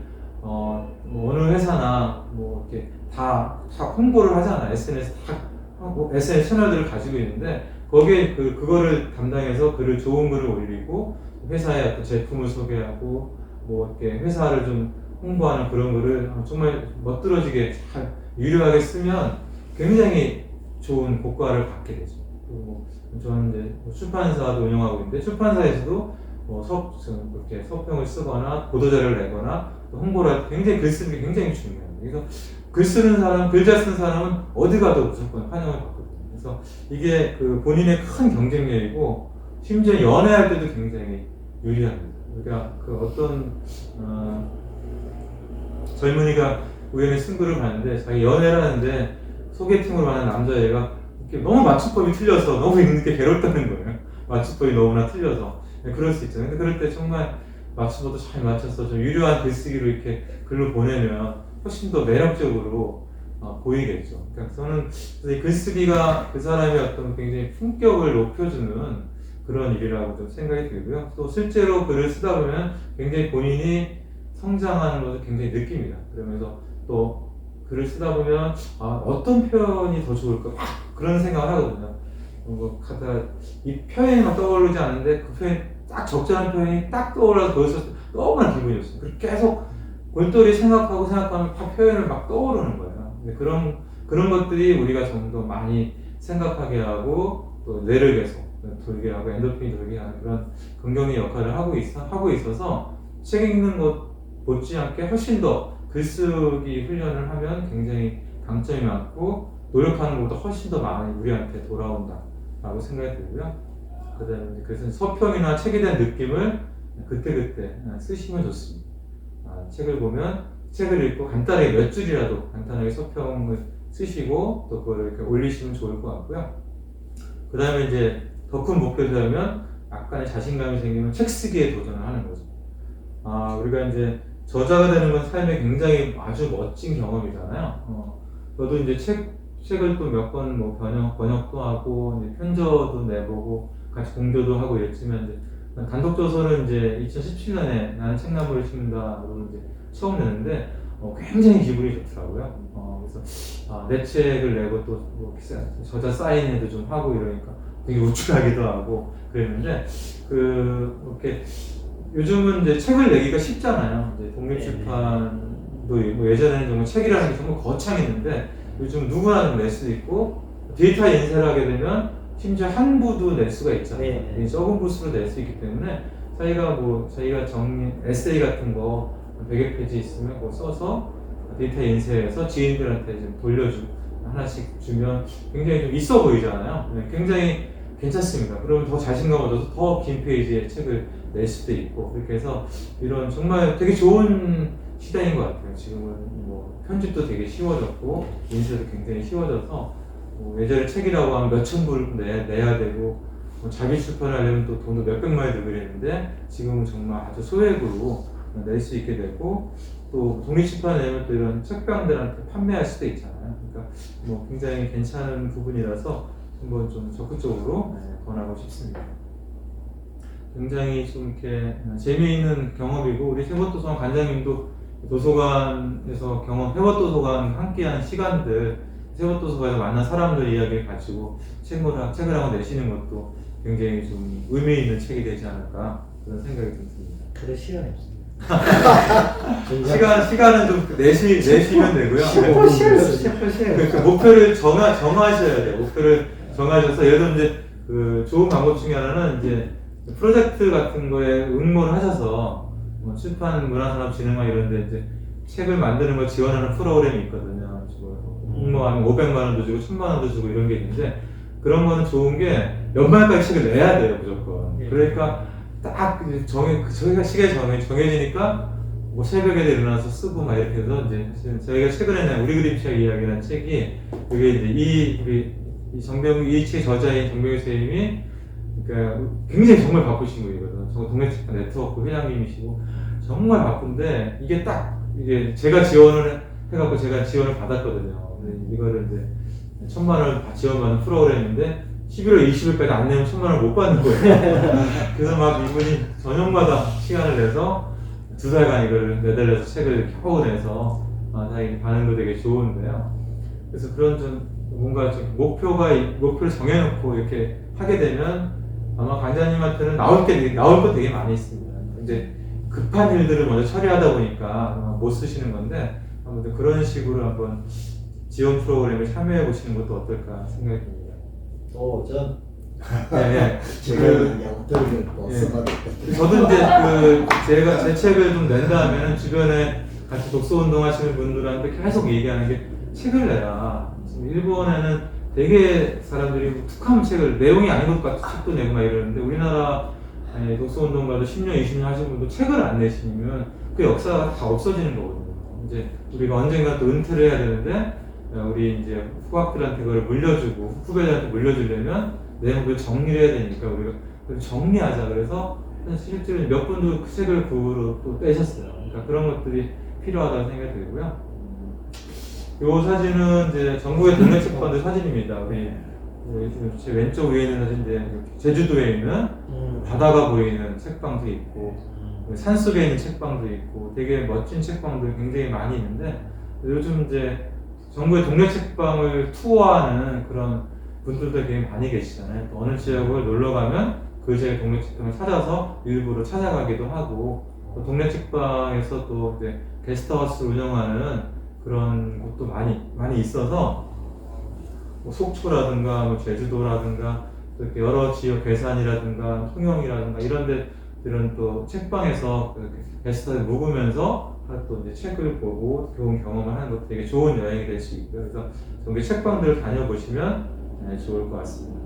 뭐 어느 회사나 뭐 이렇게 다 홍보를 하잖아요. SNS 다 하고 SNS 채널들을 가지고 있는데 거기에 그거를 담당해서 좋은 글을 올리고 회사의 어떤 제품을 소개하고 뭐 이렇게 회사를 좀 홍보하는 그런 글을 정말 멋들어지게 잘 유려하게 쓰면 굉장히 좋은 고가를 받게 되죠. 또 저는 이제 출판사도 운영하고 있는데 출판사에서도 이렇게 서평을 쓰거나 보도자료를 내거나 홍보를 할 때 굉장히 글 쓰는 게 굉장히 중요해요. 그래서 글 쓰는 사람, 글 잘 쓰는 사람은 어디 가도 무조건 환영을 받거든요. 그래서 이게 본인의 큰 경쟁력이고 심지어 연애할 때도 굉장히 유리합니다. 그러니까 어떤 젊은이가 우연히 쓴 글을 봤는데 자기 연애를 하는데 소개팅으로 하는 남자애가 이렇게 너무 맞춤법이 틀려서 너무 읽는 게 괴롭다는 거예요. 맞춤법이 너무나 틀려서. 그럴 수 있죠. 근데 그럴 때 정말 맞춤법도 잘 맞춰서 좀 유려한 글쓰기로 이렇게 글로 보내면 훨씬 더 매력적으로 보이겠죠. 그러니까 저는 이 글쓰기가 그 사람의 어떤 굉장히 품격을 높여주는 그런 일이라고 좀 생각이 들고요. 또 실제로 글을 쓰다 보면 굉장히 본인이 성장하는 것을 굉장히 느낍니다. 그러면서 또 글을 쓰다 보면 어떤 표현이 더 좋을까 그런 생각을 하거든요. 이 표현이 막 떠오르지 않는데 그 표현이 딱 적절한 표현이 딱 떠올라서 거기서 너무나 기분이 좋습니다. 그리고 계속 골똘히 생각하면 표현을 막 떠오르는 거예요. 근데 그런 것들이 우리가 좀 더 많이 생각하게 하고 또 뇌를 계속 돌게 하고 엔도핀이 돌게 하는 그런 긍정의 역할을 하고 있어서 책 읽는 것 못지않게 훨씬 더 글쓰기 훈련을 하면 굉장히 강점이 많고 노력하는 것보다 훨씬 더 많이 우리한테 돌아온다라고 생각이 들고요. 그다음에 그래서 서평이나 책에 대한 느낌을 그때그때 쓰시면 좋습니다. 책을 읽고 간단하게 몇 줄이라도 간단하게 서평을 쓰시고 또 그걸 이렇게 올리시면 좋을 것 같고요. 그 다음에 이제 더 큰 목표를 세우면 약간의 자신감이 생기면 책 쓰기에 도전을 하는 거죠. 우리가 이제 저자가 되는 건 삶에 굉장히 아주 멋진 경험이잖아요. 저도 이제 책을 또 몇 번 뭐 번역도 하고 이제 편저도 내보고 같이 공조도 하고 이랬지만 이제 단독 저서는 이제 2017년에 나는 책나무를 심는다로 이제 처음 냈는데 굉장히 기분이 좋더라고요. 그래서 내 책을 내고 또 뭐 저자 사인회도 좀 하고 이러니까 되게 우쭐하기도 하고 그랬는데 이렇게 요즘은 이제 책을 내기가 쉽잖아요. 이제 독립출판도 뭐 예전에는 정말 책이라는 게 정말 거창했는데 요즘 누구나 좀 낼 수 있고 데이터 인쇄를 하게 되면 심지어 한 부도 낼 수가 있잖아요. 네. 이 적은 부수로 낼 수 있기 때문에 자기가 정리 에세이 같은 거 100여 페이지 있으면 그거 써서 데이터 인쇄해서 지인들한테 좀 돌려주고 하나씩 주면 굉장히 좀 있어 보이잖아요. 네, 굉장히 괜찮습니다. 그러면 더 자신감 얻어서 더 긴 페이지의 책을 낼 수도 있고 그렇게 해서 이런 정말 되게 좋은 시대인 것 같아요. 지금은 뭐 편집도 되게 쉬워졌고 인쇄도 굉장히 쉬워져서 뭐 예전에 책이라고 하면 몇천 불 내야 되고 뭐 자기 출판하려면 또 돈도 몇백만이 들고 그랬는데 지금은 정말 아주 소액으로 낼 수 있게 되고 또 독립출판 내면 또 이런 책방들한테 판매할 수도 있잖아요. 그러니까 뭐 굉장히 괜찮은 부분이라서 한번 좀 적극적으로 권하고 싶습니다. 굉장히 좀 이렇게 재미있는 경험이고 우리 세법도서관 관장님도 도서관에서 세법도서관 함께한 시간들 세법도서관에서 만난 사람들 이야기를 가지고 책을 한권 내시는 것도 굉장히 좀 의미 있는 책이 되지 않을까 그런 생각이 좀 듭니다. 그럴 시간이 없습니다. 시간은 좀 내시면 되고요. 그 목표를 정하셔야 돼요. 목표를 정하셔서 예를 들면 이제 그 좋은 방법 중에 하나는 이제 프로젝트 같은 거에 응모를 하셔서 뭐 출판 문화산업진흥원 이런 데 이제 책을 만드는 걸 지원하는 프로그램이 있거든요. 응모하면 500만 원도 주고 1000만 원도 주고 이런 게 있는데 그런 거는 좋은 게 연말까지 책을 내야 돼요, 무조건. 그러니까 딱 저희가 시간이 정해지니까 뭐 새벽에 일어나서 쓰고 막 이렇게 해서 이제 저희가 최근에 낸 우리 그림책 이야기라는 책이 그게 이제 이 책 저자인 정병희 선생님이 그러니까 굉장히 정말 바쁘신 분이거든요. 동네책방 네트워크 회장님이시고 정말 바쁜데 이게 제가 지원을 해갖고 제가 지원을 받았거든요. 근데 이거를 이제 1000만 원 지원받는 프로그램인데 11월 20일까지 안 내면 1000만 원 못 받는 거예요. 그래서 막 이분이 저녁마다 시간을 내서 2달간 이거를 매달려서 책을 겨우 내서 다행히 반응도 되게 좋은데요. 그래서 그런 좀 뭔가 좀 목표를 정해놓고 이렇게 하게 되면 아마 관장님한테는 나올 거 되게 많이 있습니다. 이제 급한 일들을 먼저 처리하다 보니까 못 쓰시는 건데 아무튼 그런 식으로 한번 지원 프로그램에 참여해 보시는 것도 어떨까 생각이 듭니다. 전 네, 제가 양쪽을 못 써봤는데 저도 이제 제가 제 책을 좀 낸 다음에는 주변에 같이 독서 운동 하시는 분들한테 계속 얘기하는 게 책을 내라. 지금 일본에는 되게 사람들이 툭하면 책을 내용이 아닌 것 같은 책도 내고 막 이러는데 우리나라 독서 운동 가도 10년, 20년 하신 분도 책을 안 내시면 그 역사가 다 없어지는 거거든요. 이제 우리가 언젠가 또 은퇴를 해야 되는데 우리 이제 후학들한테 그걸 물려주고 후배들한테 물려주려면 내용을 정리를 해야 되니까 우리가 그걸 정리하자. 그래서 실제로 몇 분도 그 책을 구로 또 떼셨어요. 그러니까 그런 것들이 필요하다고 생각이 들고요. 이 사진은 이제 전국의 동네책방들 사진입니다. 우리 제 왼쪽 위에 있는 사진인데 제주도에 있는 바다가 보이는 책방도 있고 산속에 있는 책방도 있고 되게 멋진 책방들 굉장히 많이 있는데 요즘 이제 전국의 동네 책방을 투어하는 그런 분들도 되게 많이 계시잖아요. 또 어느 지역을 놀러 가면 그 지역의 동네 책방을 찾아서 일부러 찾아가기도 하고 또 동네 책방에서 또 이제 게스트하우스를 운영하는 그런 곳도 많이 있어서 뭐 속초라든가 뭐 제주도라든가 또 이렇게 여러 지역 괴산이라든가 통영이라든가 이런 데들은 또 책방에서 게스트를 묵으면서 또 이제 책을 보고 좋은 경험을 하는 것도 되게 좋은 여행이 될 수 있고요. 그래서 전국 책방들을 다녀보시면 좋을 것 같습니다.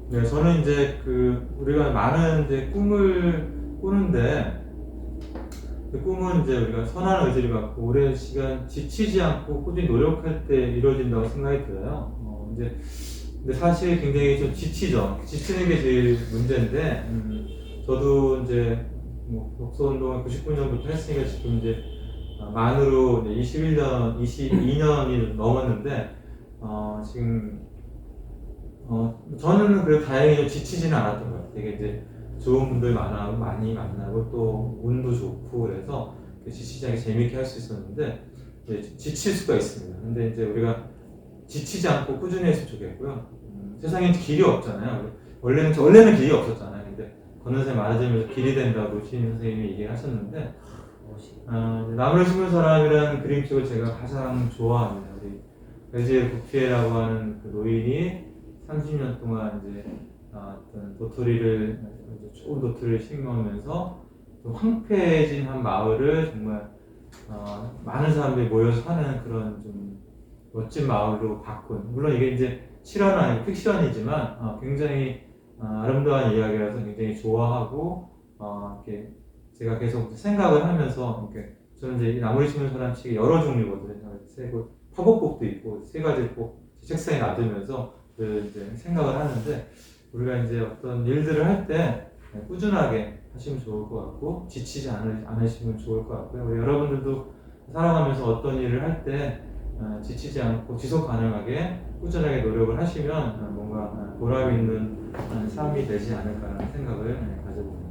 네, 저는 이제 우리가 많은 이제 꿈을 꾸는데 그 꿈은 이제 우리가 선한 의지를 갖고 오랜 시간 지치지 않고 꾸준히 노력할 때 이루어진다고 생각이 들어요. 근데 사실 굉장히 좀 지치죠. 지치는 게 제일 문제인데, 저도 이제 뭐 독서 운동을 99년부터 했으니까 지금 이제 만으로 이제 22년이 넘었는데, 지금 저는 그래도 다행히 좀 지치지는 않았던 것 같아요. 되게 이제 좋은 분들 많이 만나고 또 운도 좋고 그래서 지치지 않게 재밌게 할 수 있었는데 지칠 수가 있습니다. 근데 이제 우리가 지치지 않고 꾸준히 했으면 좋겠고요. 세상에 길이 없잖아요. 원래는 길이 없었잖아요. 근데 건너생 많아지면서 길이 된다고 시인 선생님이 얘기하셨는데 나무를 심은 사람이라는 그림책을 제가 가장 좋아합니다. 우리 배지의 구피에라고 하는 그 노인이 30년 동안 이제 어떤 도토리를 좋은 도토리를 심으면서 또 황폐해진 한 마을을 정말 많은 사람들이 모여서 사는 그런 좀 멋진 마을로 바꾼, 물론 이게 이제 실화는 아니고 픽션이지만 굉장히 아름다운 이야기라서 굉장히 좋아하고 이렇게 제가 계속 생각을 하면서 이렇게 저는 이제 나무를 심는 사람 측에 여러 종류거든요. 화복곡도 있고 세 가지 꼭 책상에 놔두면서 이제 생각을 하는데 우리가 이제 어떤 일들을 할 때 꾸준하게 하시면 좋을 것 같고 지치지 않으시면 좋을 것 같고요. 우리 여러분들도 살아가면서 어떤 일을 할 때 지치지 않고 지속 가능하게 꾸준하게 노력을 하시면 뭔가 보람 있는 삶이 되지 않을까라는 생각을 가져봅니다.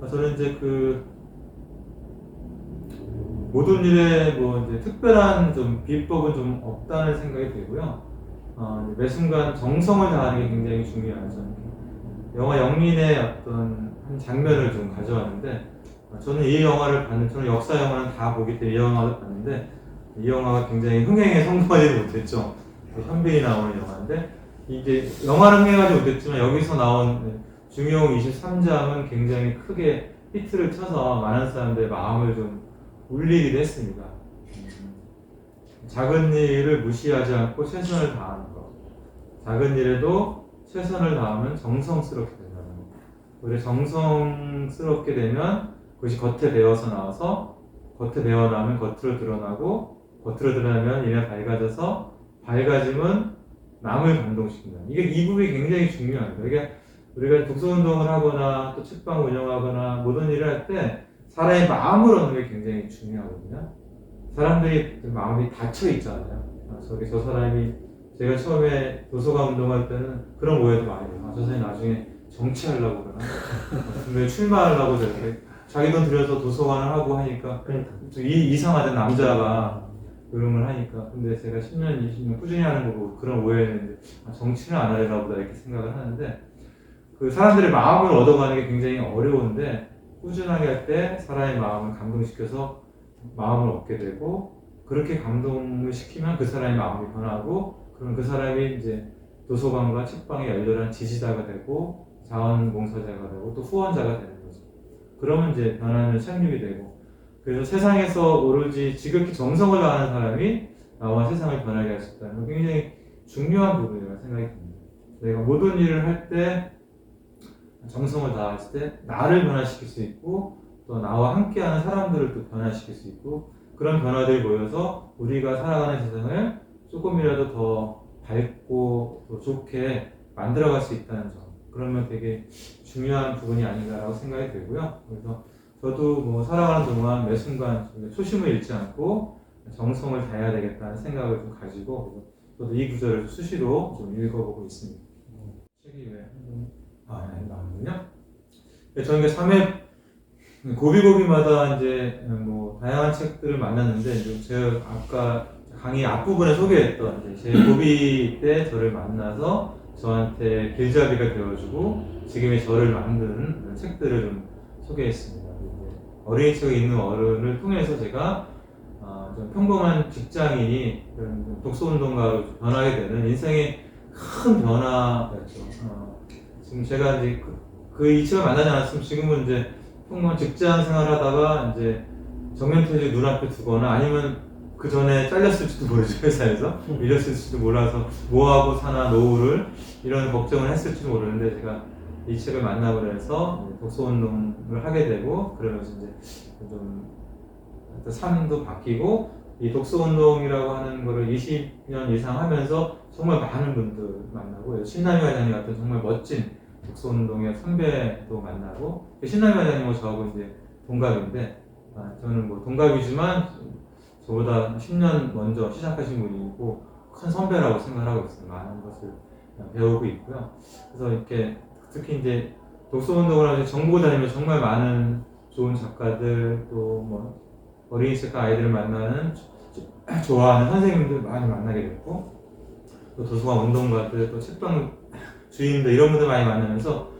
저는 이제 그 모든 일에 뭐 이제 특별한 좀 비법은 좀 없다는 생각이 들고요. 매 순간 정성을 다하는 게 굉장히 중요하죠. 영화 영민의 어떤 한 장면을 좀 가져왔는데 저는 이 영화를 저는 역사 영화는 다 보기 때문에 이 영화를 봤는데 이 영화가 굉장히 흥행에 성공하지 못했죠. 현빈이 나오는 영화인데 이게 영화는 흥행하지 못했지만 여기서 나온 중용 23장은 굉장히 크게 히트를 쳐서 많은 사람들의 마음을 좀 울리기도 했습니다. 작은 일을 무시하지 않고 최선을 다하는 것. 작은 일에도 최선을 다하면 정성스럽게 된다는 것. 우리 정성스럽게 되면 그것이 겉에 배어서 나와서 겉에 배어 나오면 겉으로 드러나고 겉으로 드러나면 이내 밝아져서 밝아짐은 남을 감동시킨다. 이 부분이 굉장히 중요합니다. 이게 우리가 독서운동을 하거나 또 책방 운영하거나 모든 일을 할 때 사람의 마음을 얻는 게 굉장히 중요하거든요. 사람들이 마음이 닫혀 있잖아요. 저 사람이 제가 처음에 도서관 운동할 때는 그런 오해도 많이 해요. 저 사람이 나중에 정치하려고 그러나? 근데 출마하려고 저렇게 자기 돈 들여서 도서관을 하고 하니까 이상하던 남자가 그런 걸 하니까 근데 제가 10년, 20년 꾸준히 하는 거고 그런 오해했는데 정치는 안 하려나 보다 이렇게 생각을 하는데 그 사람들의 마음을 얻어가는 게 굉장히 어려운데 꾸준하게 할 때 사람의 마음을 감동시켜서 마음을 얻게 되고 그렇게 감동을 시키면 그 사람의 마음이 변하고 그러면 그 사람이 이제 도서관과 책방에 열렬한 지지자가 되고 자원봉사자가 되고 또 후원자가 되는 거죠. 그러면 이제 변화는 착륙이 되고 그래서 세상에서 오로지 지극히 정성을 다하는 사람이 나와 세상을 변하게 할 수 있다는 건 굉장히 중요한 부분이라고 생각이 듭니다. 내가 모든 일을 할 때 정성을 다했을 때 나를 변화시킬 수 있고 또 나와 함께하는 사람들을 또 변화시킬 수 있고 그런 변화들이 모여서 우리가 살아가는 세상을 조금이라도 더 밝고 또 좋게 만들어갈 수 있다는 점 그러면 되게 중요한 부분이 아닌가라고 생각이 들고요. 그래서 저도 뭐 살아가는 동안 매 순간 초심을 잃지 않고 정성을 다해야 되겠다는 생각을 좀 가지고 저도 이 구절을 수시로 좀 읽어보고 있습니다. 책이 왜 나오는군요. 저희가 3회 고비고비마다 이제 뭐 다양한 책들을 만났는데 제가 아까 강의 앞부분에 소개했던 제 고비 때 저를 만나서 저한테 길잡이가 되어주고 지금의 저를 만드는 책들을 좀 소개했습니다. 어린이 책에 있는 어른을 통해서 제가 좀 평범한 직장인이 독서운동가로 변하게 되는 인생의 큰 변화였죠. 지금 제가 이제 이 책을 만나지 않았으면 지금은 이제 평범한 직장 생활하다가 이제 정년퇴직 눈앞에 두거나 아니면 그 전에 잘렸을지도 모르죠. 회사에서 밀렸을지도 몰라서 뭐하고 사나 노후를 이런 걱정을 했을지도 모르는데 제가 이 책을 만나고 해서 독서운동을 하게 되고 그러면서 이제 좀 삶도 바뀌고 이 독서운동이라고 하는 거를 20년 이상 하면서 정말 많은 분들 만나고 신남이 과장님 같은 정말 멋진 독서운동의 선배도 만나고 신남이 과장님은 저하고 이제 동갑인데 저는 뭐 동갑이지만 저보다 10년 먼저 시작하신 분이고 큰 선배라고 생각하고 있어요. 많은 것을 배우고 있고요. 그래서 이렇게 특히 이제 독서운동을 하면서 정보 다니면 정말 많은 좋은 작가들 또 뭐 어린이 책과 아이들을 만나는 좋아하는 선생님들 많이 만나게 됐고 또 도서관 운동가들 또 책방 주인들 이런 분들 많이 만나면서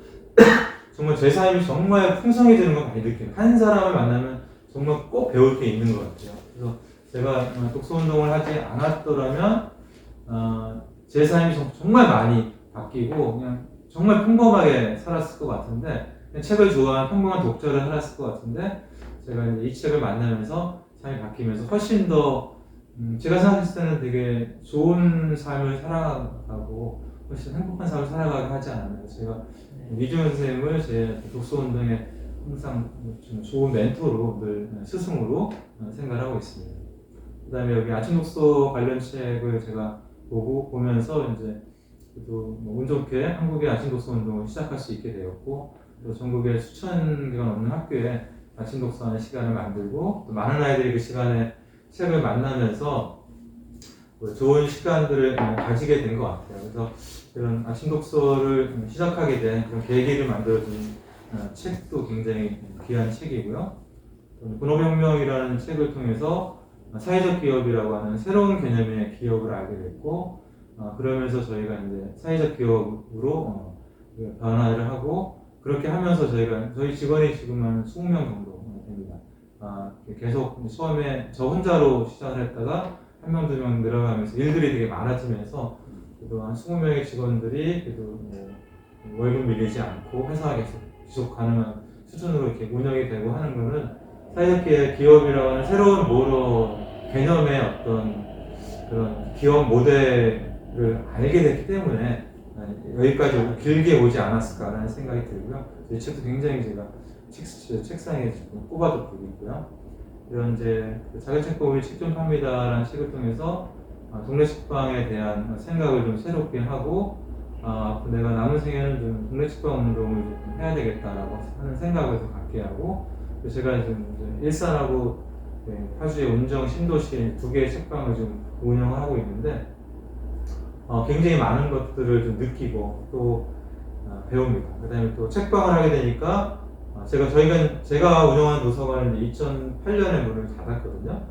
정말 제 삶이 정말 풍성해지는 걸 많이 느껴요. 한 사람을 만나면 정말 꼭 배울 게 있는 것 같아요. 그래서 제가 독서 운동을 하지 않았더라면 제 삶이 정말 많이 바뀌고 그냥 정말 평범하게 살았을 것 같은데 그냥 책을 좋아하는 평범한 독자를 살았을 것 같은데 제가 이제 이 책을 만나면서 삶이 바뀌면서 훨씬 더 제가 생각했을 때는 되게 좋은 삶을 살아가고 훨씬 행복한 삶을 살아가게 하지 않았나요? 제가 이주연 선생님을 제 독서 운동에 항상 좀 좋은 멘토로 늘 스승으로 생각하고 있습니다. 그다음에 여기 아침 독서 관련 책을 제가 보면서 이제 또 운 좋게 한국의 아침 독서 운동을 시작할 수 있게 되었고 또 전국에 수천 개가 넘는 학교에 아침 독서하는 시간을 만들고 또 많은 아이들이 그 시간에 책을 만나면서 좋은 시간들을 가지게 된 것 같아요. 그래서 이런 아침 독서를 시작하게 된 그런 계기를 만들어준 책도 굉장히 귀한 책이고요. 본업혁명이라는 책을 통해서 사회적 기업이라고 하는 새로운 개념의 기업을 알게 됐고 그러면서 저희가 이제 사회적 기업으로 변화를 하고 그렇게 하면서 저희 직원이 지금 한 20명 정도 됩니다. 계속 처음에 저 혼자로 시작을 했다가 한 명, 두 명 늘어가면서 일들이 되게 많아지면서 그래도 한 20명의 직원들이 그래도 월급 밀리지 않고 회사가 계속 지속 가능한 수준으로 이렇게 운영이 되고 하는 거는 사회적 기업이라고 하는 새로운 개념의 어떤 그런 기업 모델을 알게 됐기 때문에 여기까지 길게 오지 않았을까라는 생각이 들고요. 이 책도 굉장히 제가 책상에 지금 꼽아두고 있고요. 이런 이제 작은 책보기 책 좀 팝니다라는 책을 통해서 동네 책방에 대한 생각을 좀 새롭게 하고 내가 남은 생에는 좀 동네 책방 운동을 좀 해야 되겠다라고 하는 생각을 좀 갖게 하고 제가 지금 일산하고 파주의 운정 신도시 두 개의 책방을 좀 운영을 하고 있는데 굉장히 많은 것들을 좀 느끼고 또 배웁니다. 그다음에 또 책방을 하게 되니까 제가 운영하는 도서관은 2008년에 문을 닫았거든요.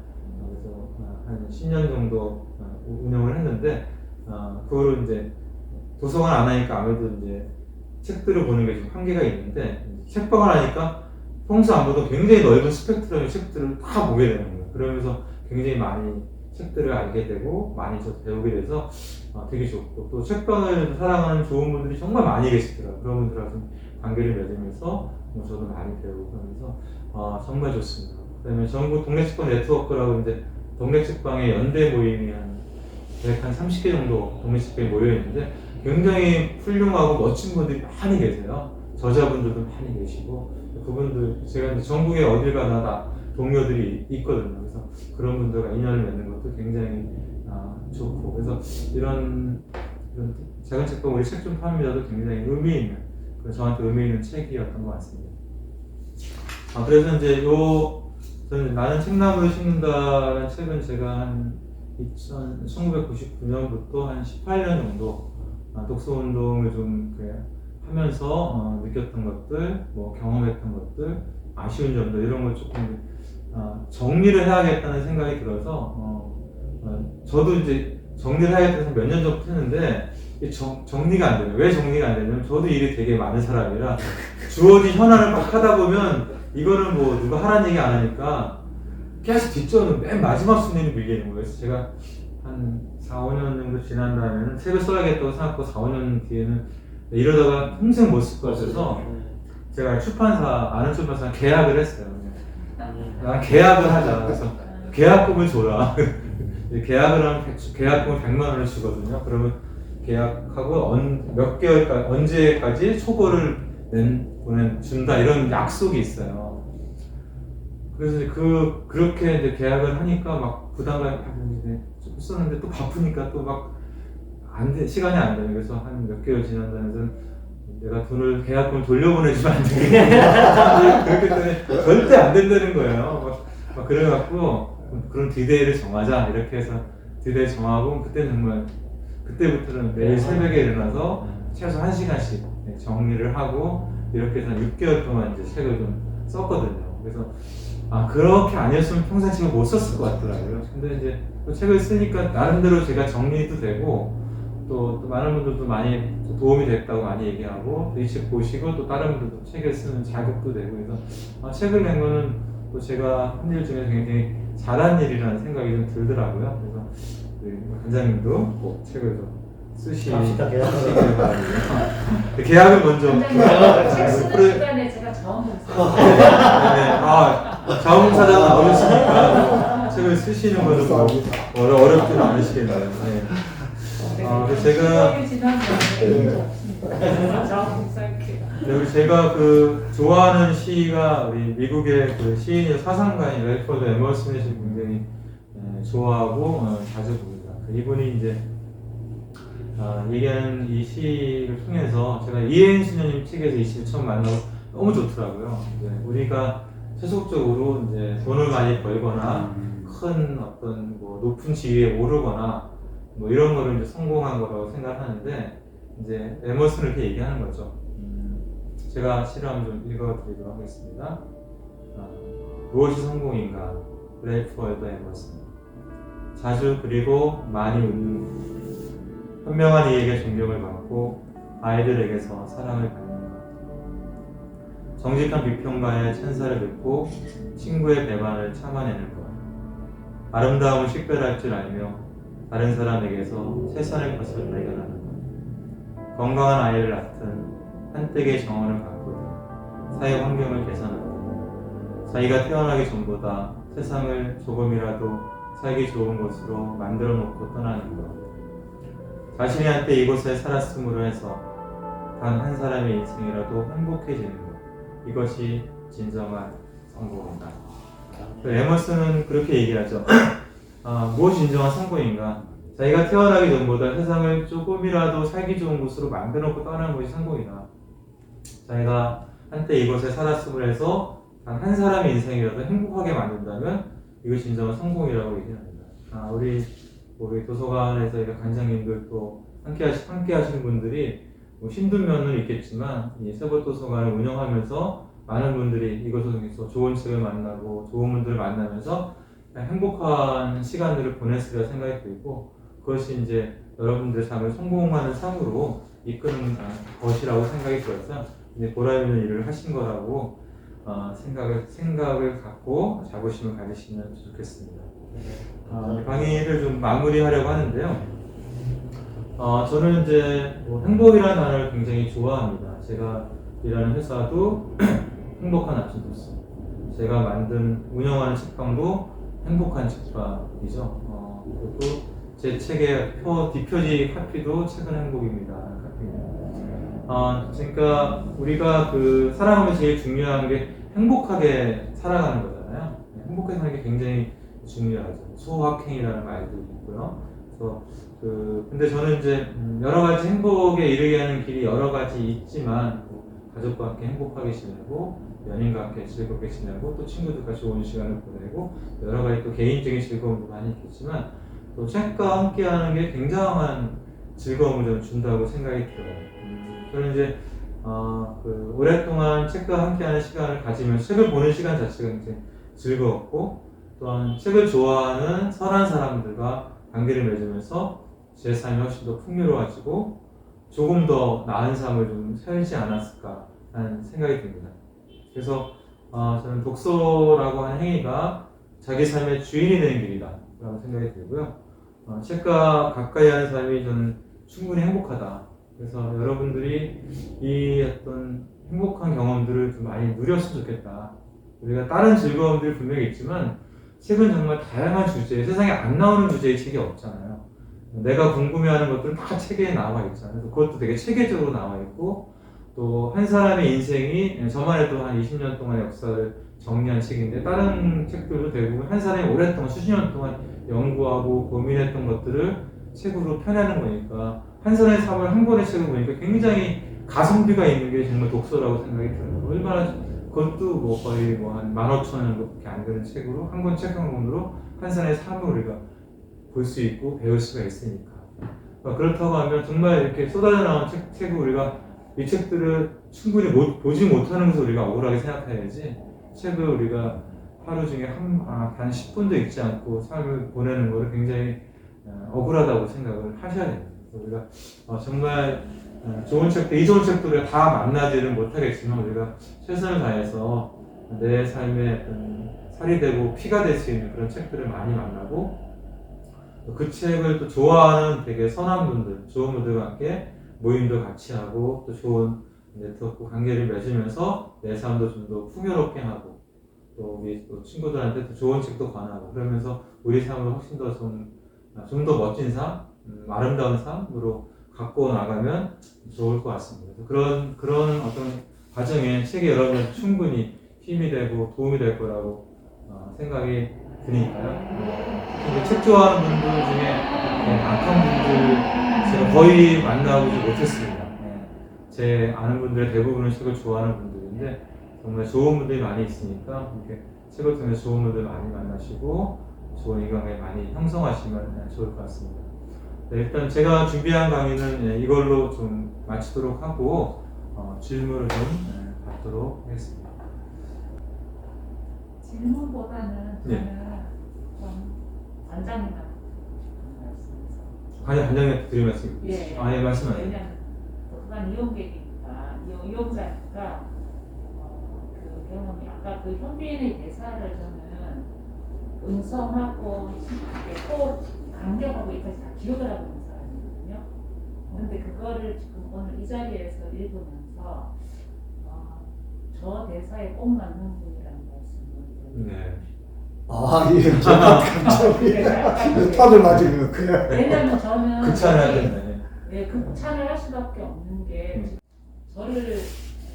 그래서 한 10년 정도 운영을 했는데 그거를 이제 도서관 안 하니까 아무래도 이제 책들을 보는 게 좀 한계가 있는데 책방을 하니까 평소 안 보던 굉장히 넓은 스펙트럼의 책들을 다 보게 되는 거예요. 그러면서 굉장히 많이 책들을 알게 되고 많이 저도 배우게 돼서 되게 좋고 또 책방을 사랑하는 좋은 분들이 정말 많이 계시더라고요. 그런 분들하고 좀 관계를 맺으면서 저도 많이 배우고 그러면서 정말 좋습니다. 그다음에 전국 동네 책방 네트워크라고 이제 동네 책방의 연대 모임이 한 30개 정도 동네 책방에 모여 있는데 굉장히 훌륭하고 멋진 분들이 많이 계세요. 저자분들도 많이 계시고 그분들 제가 이제 전국에 어딜 가나 다 동료들이 있거든요. 그래서 그런 분들과 인연을 맺는 것도 굉장히 좋고 그래서 이런 작은 책방 우리 책 좀 팝니다도 굉장히 의미 있는 저한테 의미 있는 책이었던 것 같습니다. 그래서 이제 저는 나는 책나무를 심는다라는 책은 제가 한 1999년부터 한 18년 정도 독서 운동을 좀 하면서 느꼈던 것들, 경험했던 것들, 아쉬운 점들 이런 걸 조금 정리를 해야겠다는 생각이 들어서 저도 이제 정리를 해야겠다는 몇 년 전부터 했는데 정리가 안 되네요. 왜 정리가 안 되냐면 저도 일이 되게 많은 사람이라 주어진 현안을 막 하다 보면 이거는 누가 하라는 얘기 안 하니까 계속 뒷전은 맨 마지막 순위를 밀리는 거예요. 그래서 제가 한 4, 5년 정도 지난 다음에는 책을 써야겠다고 생각하고 4, 5년 뒤에는 이러다가 평생 못 쓸 것 같아서 제가 아는 출판사 계약을 했어요. 난 계약을 하자. 그래서 계약금을 줘라. 계약을 하면 계약금을 100만 원을 주거든요. 그러면 계약하고 몇 개월까지 언제까지 초고를 준다 이런 약속이 있어요. 그래서 그렇게 이제 계약을 하니까 막 부담감이 좀 썼는데 또 바쁘니까 또 막 시간이 안 돼요. 그래서 한 몇 개월 지난 다음에는 내가 계약금을 돌려보내주면 안 되겠냐. 그렇기 때문에 절대 안 된다는 거예요. 막 그래갖고 그런 디데이를 정하자 이렇게 해서 디데이 정하고 그때부터는 매일 새벽에 일어나서 최소 1시간씩 정리를 하고 이렇게 해서 6개월 동안 이제 책을 좀 썼거든요. 그래서 그렇게 아니었으면 평생 책을 못 썼을 것 같더라고요. 근데 이제 또 책을 쓰니까 나름대로 제가 정리도 되고 또 많은 분들도 많이 도움이 됐다고 많이 얘기하고 이 책 보시고 또 다른 분들도 책을 쓰는 자극도 되고 그래서 책을 낸 거는 또 제가 한 일 중에 굉장히 잘한 일이라는 생각이 좀 들더라고요. 그래서 우리 관장님도 꼭 책을 좀 쓰시길 바랍니다. 계약을 먼저 책 쓰는 시간에 제가 자원을 썼어요. 네, 자원사장 나오셨으니까 책을 쓰시는 것도 뭐 어렵지는 않으시겠네요. 네. 그래서 제가 여기 제가 그 좋아하는 시가 우리 미국의 그 시인의 사상가인 렐퍼드 에머슨의 시 굉장히 좋아하고 자주 봅니다. 이분이 이제 얘기하는 이 시를 통해서 제가 이혜인 수녀님 책에서 이 시를 처음 만나고 너무 좋더라고요. 이제 우리가 세속적으로 이제 돈을 많이 벌거나 큰 어떤 뭐 높은 지위에 오르거나 뭐 이런 거를 이제 성공한 거라고 생각하는데 이제 에머슨을 이렇게 얘기하는 거죠. 제가 시를 한번 좀 읽어드리도록 하겠습니다. 무엇이 성공인가? 렐프월드 에머슨. 자주 그리고 많이 웃는 것. 현명한 이에게 존경을 받고 아이들에게서 사랑을 받는 것. 정직한 비평가의 찬사를 듣고 친구의 배반을 참아내는 것. 아름다움을 식별할 줄 알며 다른 사람에게서 최선의 것을 발견하는 것. 건강한 아이를 낳든 한때의 정원을 가꾸든 사회 환경을 개선하든 자기가 태어나기 전보다 세상을 조금이라도 살기 좋은 곳으로 만들어 놓고 떠나는 것. 자신이 한때 이곳에 살았음으로 해서 단 한 사람의 인생이라도 행복해지는 것. 이것이 진정한 성공이다. 에머슨은 그렇게 얘기하죠. 무엇이 진정한 성공인가? 자기가 태어나기 전보다 세상을 조금이라도 살기 좋은 곳으로 만들어 놓고 떠나는 것이 성공이다. 자기가 한때 이곳에 살았음을 해서 단 한 사람의 인생이라도 행복하게 만든다면 이것이 진정한 성공이라고 얘기합니다. 우리 도서관에서 관장님들 또 함께 하시는 분들이 뭐 힘든 면은 있겠지만 이 세법도서관을 운영하면서 많은 분들이 이곳에서 좋은 책을 만나고 좋은 분들을 만나면서 행복한 시간들을 보냈으리라 생각이 들고 그것이 이제 여러분들의 삶을 성공하는 삶으로 이끄는 것이라고 생각이 들어서 이제 보람 있는 일을 하신 거라고 생각을 갖고 자부심을 가지시면 좋겠습니다. 강의를 좀 마무리하려고 하는데요. 저는 이제 행복이라는 단어를 굉장히 좋아합니다. 제가 일하는 회사도 행복한 아침 도서, 제가 운영하는 책방도 행복한 책방이죠. 그리고 제 책의 뒷표지 카피도 책은 행복입니다. 카피입니다. 그러니까 우리가 살아가면서 제일 중요한 게 행복하게 살아가는 거잖아요. 행복하게 사는 게 굉장히 중요하죠. 소확행이라는 말도 있고요. 그래서 근데 저는 이제 여러 가지 행복에 이르게 하는 길이 여러 가지 있지만 가족과 함께 행복하게 지내고 연인과 함께 즐겁게 지내고 또 친구들과 좋은 시간을 보내고 여러 가지 또 개인적인 즐거움도 많이 있겠지만 또 책과 함께 하는 게 굉장한 즐거움을 좀 준다고 생각이 들어요. 저는 이제 오랫동안 책과 함께하는 시간을 가지면서 책을 보는 시간 자체가 굉장히 즐거웠고 또한 책을 좋아하는 선한 사람들과 관계를 맺으면서 제 삶이 훨씬 더 풍요로워지고 조금 더 나은 삶을 좀 살지 않았을까 하는 생각이 듭니다. 그래서 저는 독서라고 하는 행위가 자기 삶의 주인이 되는 길이다 라고 생각이 들고요. 책과 가까이 하는 삶이 저는 충분히 행복하다. 그래서 여러분들이 이 어떤 행복한 경험들을 좀 많이 누렸으면 좋겠다. 우리가 다른 즐거움들이 분명히 있지만 책은 정말 다양한 주제, 세상에 안 나오는 주제의 책이 없잖아요. 내가 궁금해하는 것들은 다 책에 나와 있잖아요. 그것도 되게 체계적으로 나와 있고 또 한 사람의 인생이 저만 해도 한 20년 동안의 역사를 정리한 책인데 다른 책들도 대부분 한 사람이 오랫동안 수십 년 동안 연구하고 고민했던 것들을 책으로 펴내는 거니까 한 사람의 삶을 한 권의 책을 보니까 굉장히 가성비가 있는 게 정말 독서라고 생각이 들어요. 얼마나 그것도 거의 한 15,000원 밖에 안 되는 책으로 한 권 책 한 권으로 한 사람의 삶을 우리가 볼 수 있고 배울 수가 있으니까 그렇다고 하면 정말 이렇게 쏟아져 나온 책을 우리가 이 책들을 충분히 보지 못하는 것을 우리가 억울하게 생각해야지 책을 우리가 하루 중에 단 10분도 읽지 않고 삶을 보내는 것을 굉장히 억울하다고 생각을 하셔야 됩니다. 우리가 정말 좋은 책들, 이 좋은 책들을 다 만나지는 못하겠지만 우리가 최선을 다해서 내 삶의 살이 되고 피가 될 수 있는 그런 책들을 많이 만나고 또 그 책을 또 좋아하는 되게 선한 분들, 좋은 분들과 함께 모임도 같이 하고 또 좋은 네트워크 관계를 맺으면서 내 삶도 좀 더 풍요롭게 하고 또 우리 또 친구들한테 또 좋은 책도 권하고 그러면서 우리 삶을 훨씬 더 좀 더 멋진 삶, 아름다운 삶으로 갖고 나가면 좋을 것 같습니다. 그런 어떤 과정에 책이 여러분 충분히 힘이 되고 도움이 될 거라고 생각이 드니까요. 근데 책 좋아하는 분들 중에 악한 분들 제가 거의 만나보지 못했습니다. 제 아는 분들의 대부분은 책을 좋아하는 분들인데 정말 좋은 분들이 많이 있으니까 이렇게 책을 통해 좋은 분들 많이 만나시고 좋은 인간관계 많이 형성하시면 좋을 것 같습니다. 네, 일단 제가 준비한 강의는 이걸로 좀 마치도록 하고 질문을 좀 받도록 하겠습니다. 질문보다는 네. 저는 좀 관장님한테 말씀해서 관장님한테 드릴 말씀 예. 말씀하세요. 왜냐면 도서관 이용객이니까 이용자니까 그 경험이 아까 그 현빈의 대사를 저는 음성하고 또 간격하고 이까지 다 기억을 하고 있는 사람이거든요. 근데 그거를 지금 오늘 이 자리에서 읽으면서 저 대사에 꼭 맞는 분이라는 말씀을 네. 아, 예, 감정이 탑을 맞은 거예요. 왜냐면 저는 극찬해야 된다. 네, 극찬을 할 수밖에 없는 게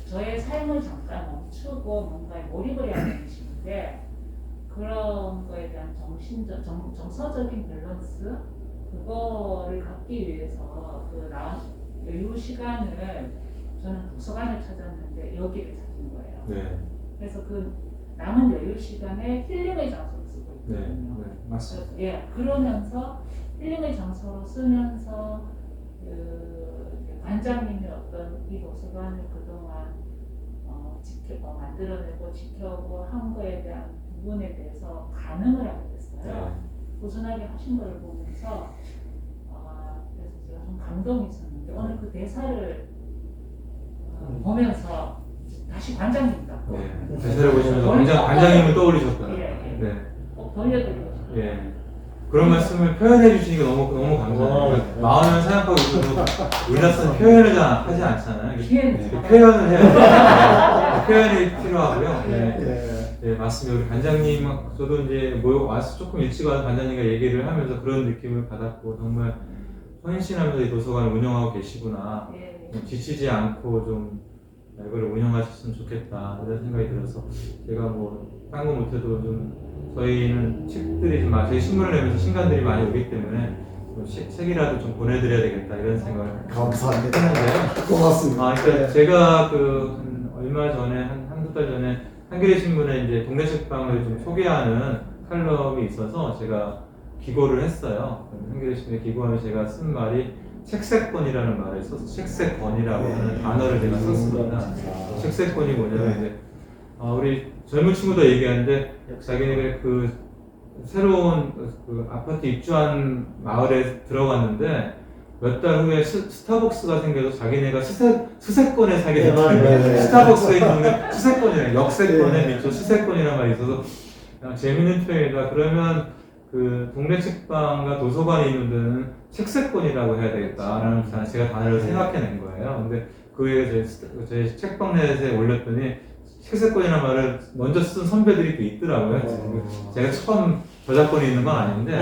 저의 삶을 잠깐 멈추고 뭔가에 몰입을 해야 되는 시기인데 그런 거에 대한 정서적인 밸런스 그거를 갖기 위해서 그 여유 시간을 저는 도서관을 찾았는데 여기를 찾은 거예요. 네. 그래서 그 남은 여유 시간에 힐링의 장소로 쓰고 네. 있거든요. 네. 맞습니다. 예, 그러면서 힐링의 장소로 쓰면서 관장님이 어떤 이 도서관을 그동안 만들어내고 지켜오고 한 거에 대한 부분에 대해서 가늠을 하게 됐어요. 네. 꾸준하게 하신 걸 보면서 그래서 제가 좀 감동이 있었는데 오늘 그 대사를 보면서 다시 관장님 같고 네. 대사를 보시면서 관장님을 떠올리셨구나. 예, 예. 네. 꼭 돌려드리고 싶어요. 예. 그런 말씀을 표현해 주시니까 너무 감사해요. 마음을 생각하고 있어도 우리나라는 표현을 잘 하지 않잖아요. 표현을 해야 돼요. 표현이 필요하고요. 네. 네, 맞습니다. 우리 관장님, 저도 이제 와서 조금 일찍 와서 관장님과 얘기를 하면서 그런 느낌을 받았고 정말 헌신하면서 이 도서관을 운영하고 계시구나. 예. 지치지 않고 좀 이걸 운영하셨으면 좋겠다 이런 생각이 들어서 제가 딴 거 못해도 좀 저희는 책들이 좀 저희 신문을 내면서 신간들이 많이 오기 때문에 좀 책이라도 좀 보내드려야 되겠다 이런 생각을 감사합니다. 했는데요. 고맙습니다. 그러니까 제가 얼마 전에 한두 달 전에 한겨레 신문에 이제 동네 책방을 좀 소개하는 칼럼이 있어서 제가 기고를 했어요. 한겨레 신문에 기고하면 제가 쓴 말이 책세권이라는 말을 써서 책세권이라고 하는 단어를 제가 썼습니다. 책세권이 뭐냐면 이제 우리 젊은 친구도 얘기하는데 자기네가 그 새로운 그 아파트 입주한 마을에 들어갔는데 몇 달 후에 스타벅스가 생겨서 자기네가 수세권에 살게 됐거든요. 스타벅스에 있는 수세권이라 역세권에 미쳐 수세권이라는 말이 있어서 재밌는 표현이다. 그러면 그 동네 책방과 도서관에 있는 데는 책세권이라고 해야 되겠다라는 제가 단어를 생각해낸 거예요. 근데 그 외에 제 책방 넷에 올렸더니 책세권이라는 말을 먼저 쓴 선배들이 또 있더라고요. 제가 처음 저작권이 있는 건 아닌데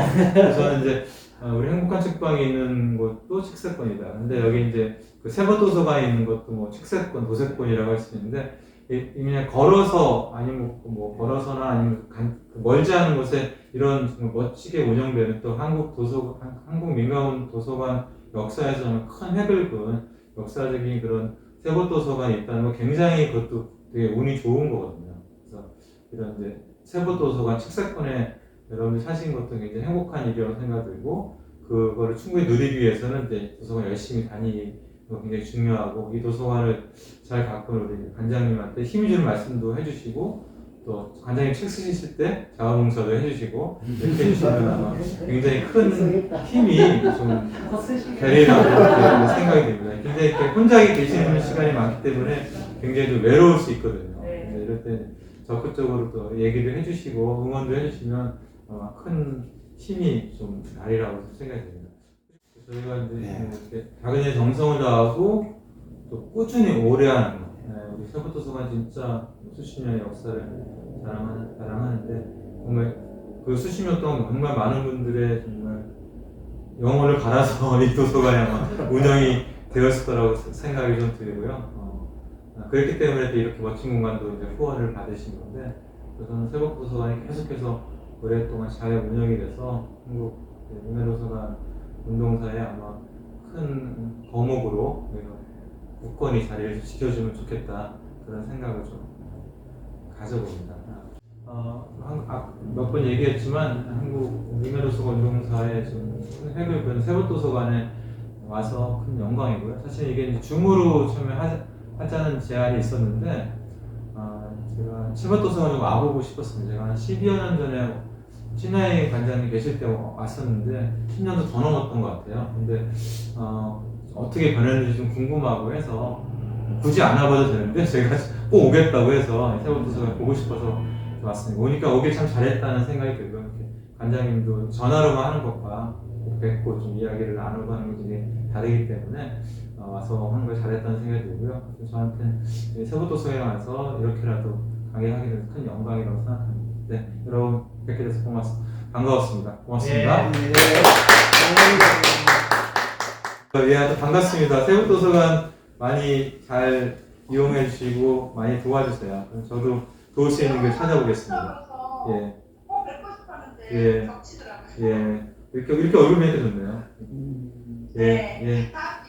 저는 이제 우리 행복한 책방에 있는 곳도 책세권이다. 근데 여기 이제 그 세법도서관에 있는 것도 뭐 책세권, 도세권이라고 할 수 있는데 그냥 걸어서 아니면 걸어서나 아니면 멀지 않은 곳에 이런 정말 멋지게 운영되는 또 한국 민간 도서관 역사에서는 큰 획을 그은 역사적인 그런 세법도서관이 있다는 거 굉장히 그것도 되게 운이 좋은 거거든요. 그래서 이런 이제 세법도서관 책세권에 여러분들 사신 것도 굉장히 행복한 일이라고 생각들고 그거를 충분히 누리기 위해서는 이제 도서관 열심히 다니는 거 굉장히 중요하고 이 도서관을 잘 가꾸는 우리 관장님한테 힘이 주는 말씀도 해주시고 또 관장님 책 쓰실 때 자원봉사도 해주시고 이렇게 해주시면 아마 굉장히 큰 힘이 좀 되리라고 생각이 됩니다. 근데 이렇게 혼자 계시는 시간이 많기 때문에 굉장히 좀 외로울 수 있거든요. 이럴 때 적극적으로 또 얘기를 해주시고 응원도 해주시면 큰 힘이 좀 나리라고 생각이 듭니다. 저희가 이제 네. 이렇게 작은 정성을 다하고 또 꾸준히 오래 하는 거. 우리 세부도서관 진짜 수십 년의 역사를 자랑하는데 정말 그 수십 년 동안 정말 많은 분들의 정말 영혼을 갈아서 이 도서관이 아마 운영이 되었을 거라고 생각이 좀 들고요. 그렇기 때문에 또 이렇게 멋진 공간도 이제 후원을 받으신 건데, 저는 세법도서관이 계속해서 오랫동안 잘 운영이 돼서 한국 문화도서관 운동사에 아마 큰 거목으로 국권이 자리를 지켜주면 좋겠다, 그런 생각을 좀 가져봅니다. 몇 번 얘기했지만 한국 문화도서관 운동사에 좀 큰 획을 그은 세법도서관에 와서 큰 영광이고요. 사실 이게 이제 줌으로 처음에 하자는 제안이 있었는데 제가 세법도서관에 좀 와보고 싶었습니다. 제가 한 12여 년 전에 신하희 관장님 계실 때 왔었는데 10년도 더 넘었던 것 같아요. 근데 어떻게 변했는지 좀 궁금하고 해서 굳이 안 와봐도 되는데 제가 꼭 오겠다고 해서 세법도서관 보고 싶어서 왔습니다. 오니까 오길 참 잘했다는 생각이 들고요. 이렇게 관장님도 전화로만 하는 것과 꼭 뵙고 좀 이야기를 나누고 하는 게 되게 다르기 때문에 와서 하는 걸 잘했다는 생각이 들고요. 저한테는 세법도서관에 와서 이렇게라도 강의하게 돼서 큰 영광이라고 생각합니다. 네, 여러분 뵙게 돼서 반가웠습니다. 고맙습니다. 네. 예, 반갑습니다. 세법도서관 많이 잘 이용해 주시고 많이 도와주세요. 저도 도울 수 있는 걸 찾아보겠습니다. 예. 뵙고 싶었는데 예. 겹치더라고요. 예. 이렇게 얼굴 뵈니까 좋네요. 예. 네. 예. 다음